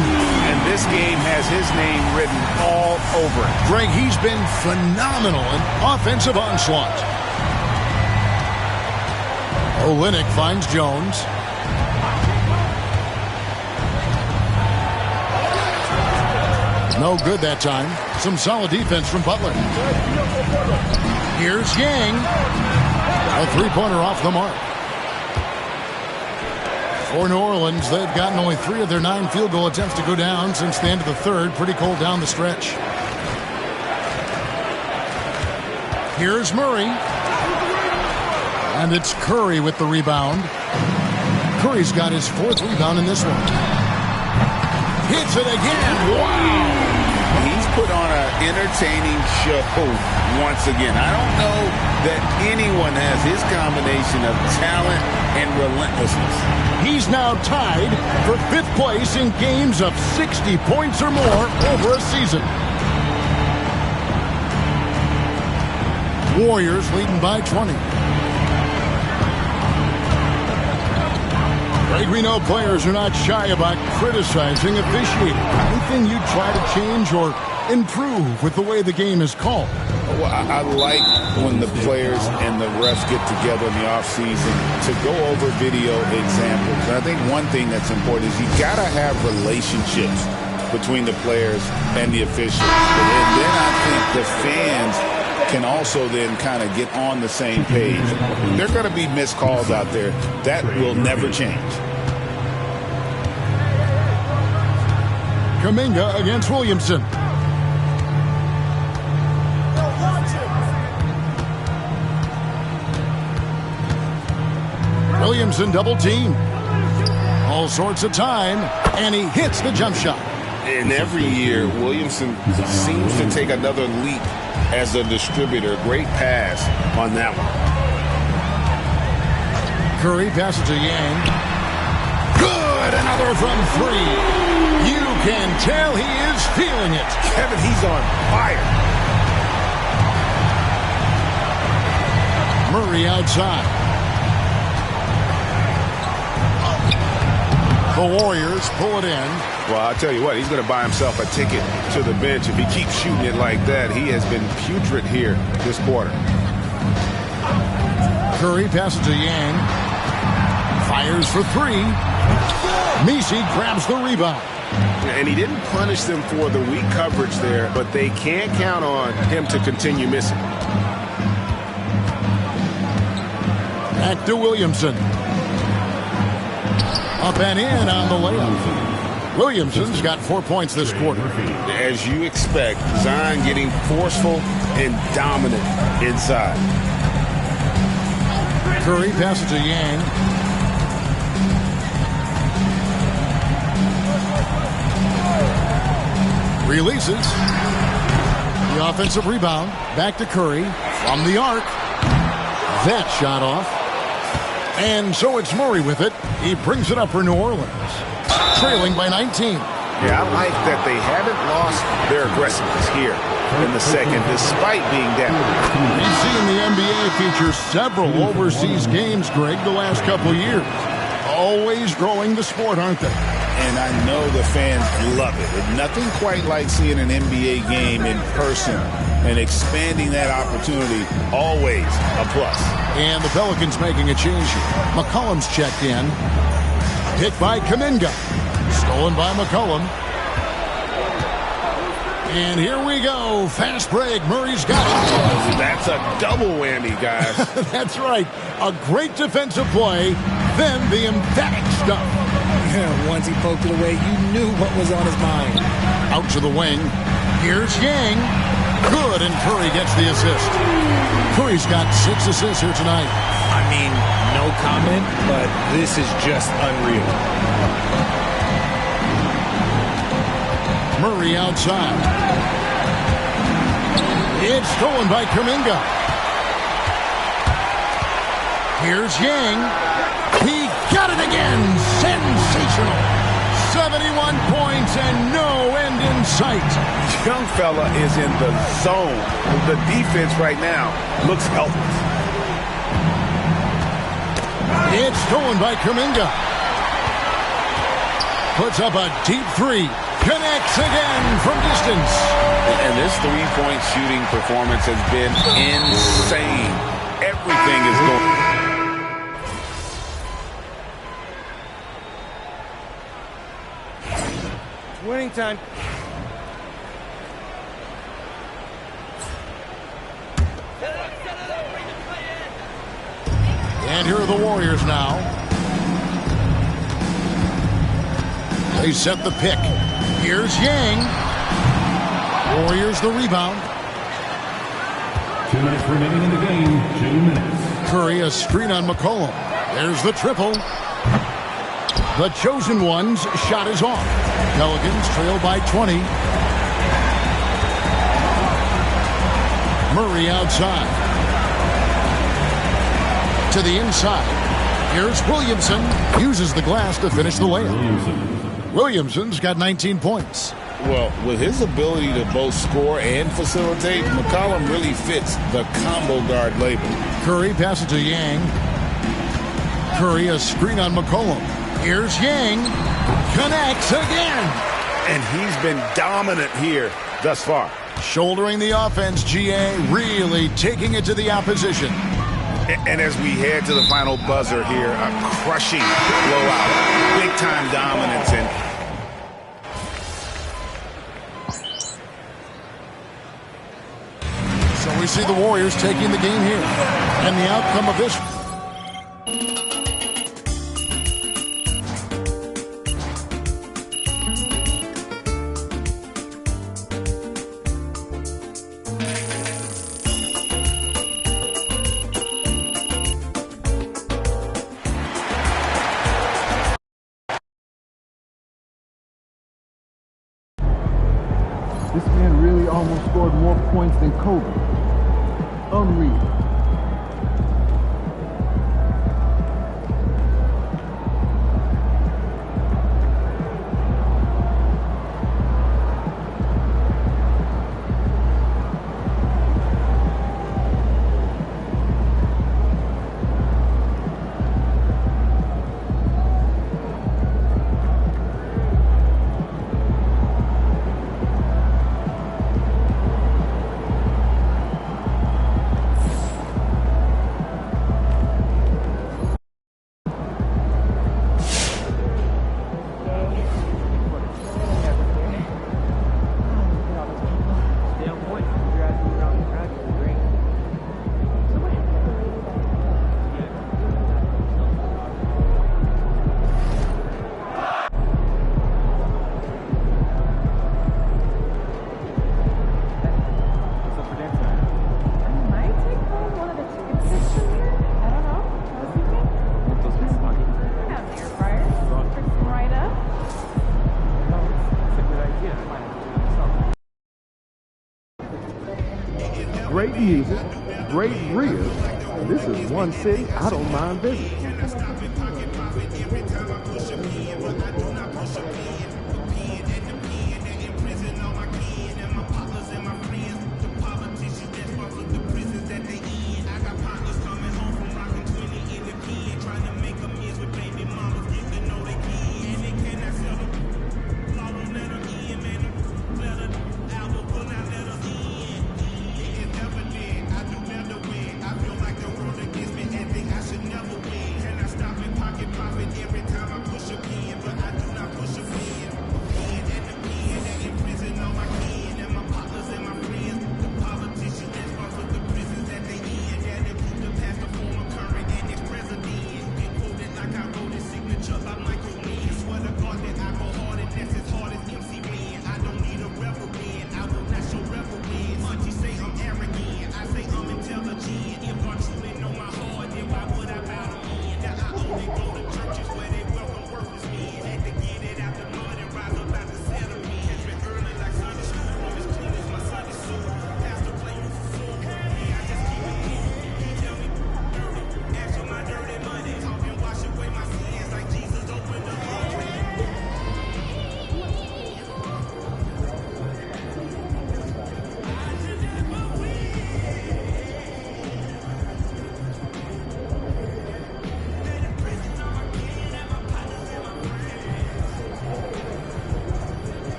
And this game has his name written all over it. Greg, he's been phenomenal in offensive onslaught. Olynyk finds Jones. No good that time. Some solid defense from Butler. Here's Yang. A three-pointer off the mark. For New Orleans, they've gotten only 3 of their 9 field goal attempts to go down since the end of the third. Pretty cold down the stretch. Here's Murray. And it's Curry with the rebound. Curry's got his 4th rebound in this one. Hits it again. Wow! He's put on an entertaining show once again. I don't know that anyone has his combination of talent and relentlessness. He's now tied for 5th place in games of 60 points or more over a season. Warriors leading by 20. Greg, we know players are not shy about criticizing officiating. Anything you try to change or improve with the way the game is called? Well, I like when the players and the refs get together in the offseason to go over video examples. And I think one thing that's important is you got to have relationships between the players and the officials. And then I think the fans can also then kind of get on the same page. There are going to be missed calls out there. That will never change. Kuminga against Williamson. Williamson double team. All sorts of time, and he hits the jump shot. And every year, Williamson seems to take another leap as a distributor. Great pass on that one. Curry passes to Yang. Good! Another from 3. You can tell he is feeling it. Kevin, he's on fire. Murray outside. The Warriors pull it in. Well, I'll tell you what, he's going to buy himself a ticket to the bench. If he keeps shooting it like that, he has been putrid here this quarter. Curry passes to Yang. Fires for 3. Messi grabs the rebound. And he didn't punish them for the weak coverage there, but they can't count on him to continue missing. Back to Williamson. Up and in on the layup. Williamson's got 4 points this quarter. As you expect, Zion getting forceful and dominant inside. Curry passes to Yang. Releases. The offensive rebound. Back to Curry. From the arc. That shot off. And so it's Murray with it. He brings it up for New Orleans. Trailing by 19. Yeah, I like that they haven't lost their aggressiveness here in the second, despite being down. We've seen the NBA feature several overseas games, Greg, the last couple years. Always growing the sport, aren't they? And I know the fans love it. There's nothing quite like seeing an NBA game in person and expanding that opportunity, always a plus. And the Pelicans making a change here. McCollum's checked in. Hit by Kuminga. Stolen by McCollum. And here we go. Fast break. Murray's got it. That's a double whammy, guys. That's right. A great defensive play, then the emphatic stuff. Once he poked it away, you knew what was on his mind. Out to the wing. Here's Yang. Good, and Curry gets the assist. Curry's got 6 assists here tonight. I mean, no comment, but this is just unreal. Murray outside. It's stolen by Kuminga. Here's Yang. He got it again. Sensational. 71 points and no end in sight. Young fella is in the zone. The defense right now looks helpless. It's stolen by Kuminga. Puts up a deep 3. Connects again from distance. And this three-point shooting performance has been insane. Everything is going. Winning time. And here are the Warriors now. They set the pick. Here's Yang. Warriors the rebound. 2 minutes remaining in the game. 2 minutes. Curry a screen on McCollum. There's the triple. The chosen one's shot is off. Pelicans trail by 20. Murray outside. To the inside. Here's Williamson. Uses the glass to finish the layup. Williamson's got 19 points. Well, with his ability to both score and facilitate, McCollum really fits the combo guard label. Curry passes to Yang. Curry a screen on McCollum. Here's Yang. Connects again. And he's been dominant here thus far. Shouldering the offense, GA really taking it to the opposition. And as we head to the final buzzer here, a crushing blowout. Big-time dominance. And so we see the Warriors taking the game here. And the outcome of this... This man really almost scored more points than Kobe. Unreal. Great music, great ribs. This is one city I don't mind visiting.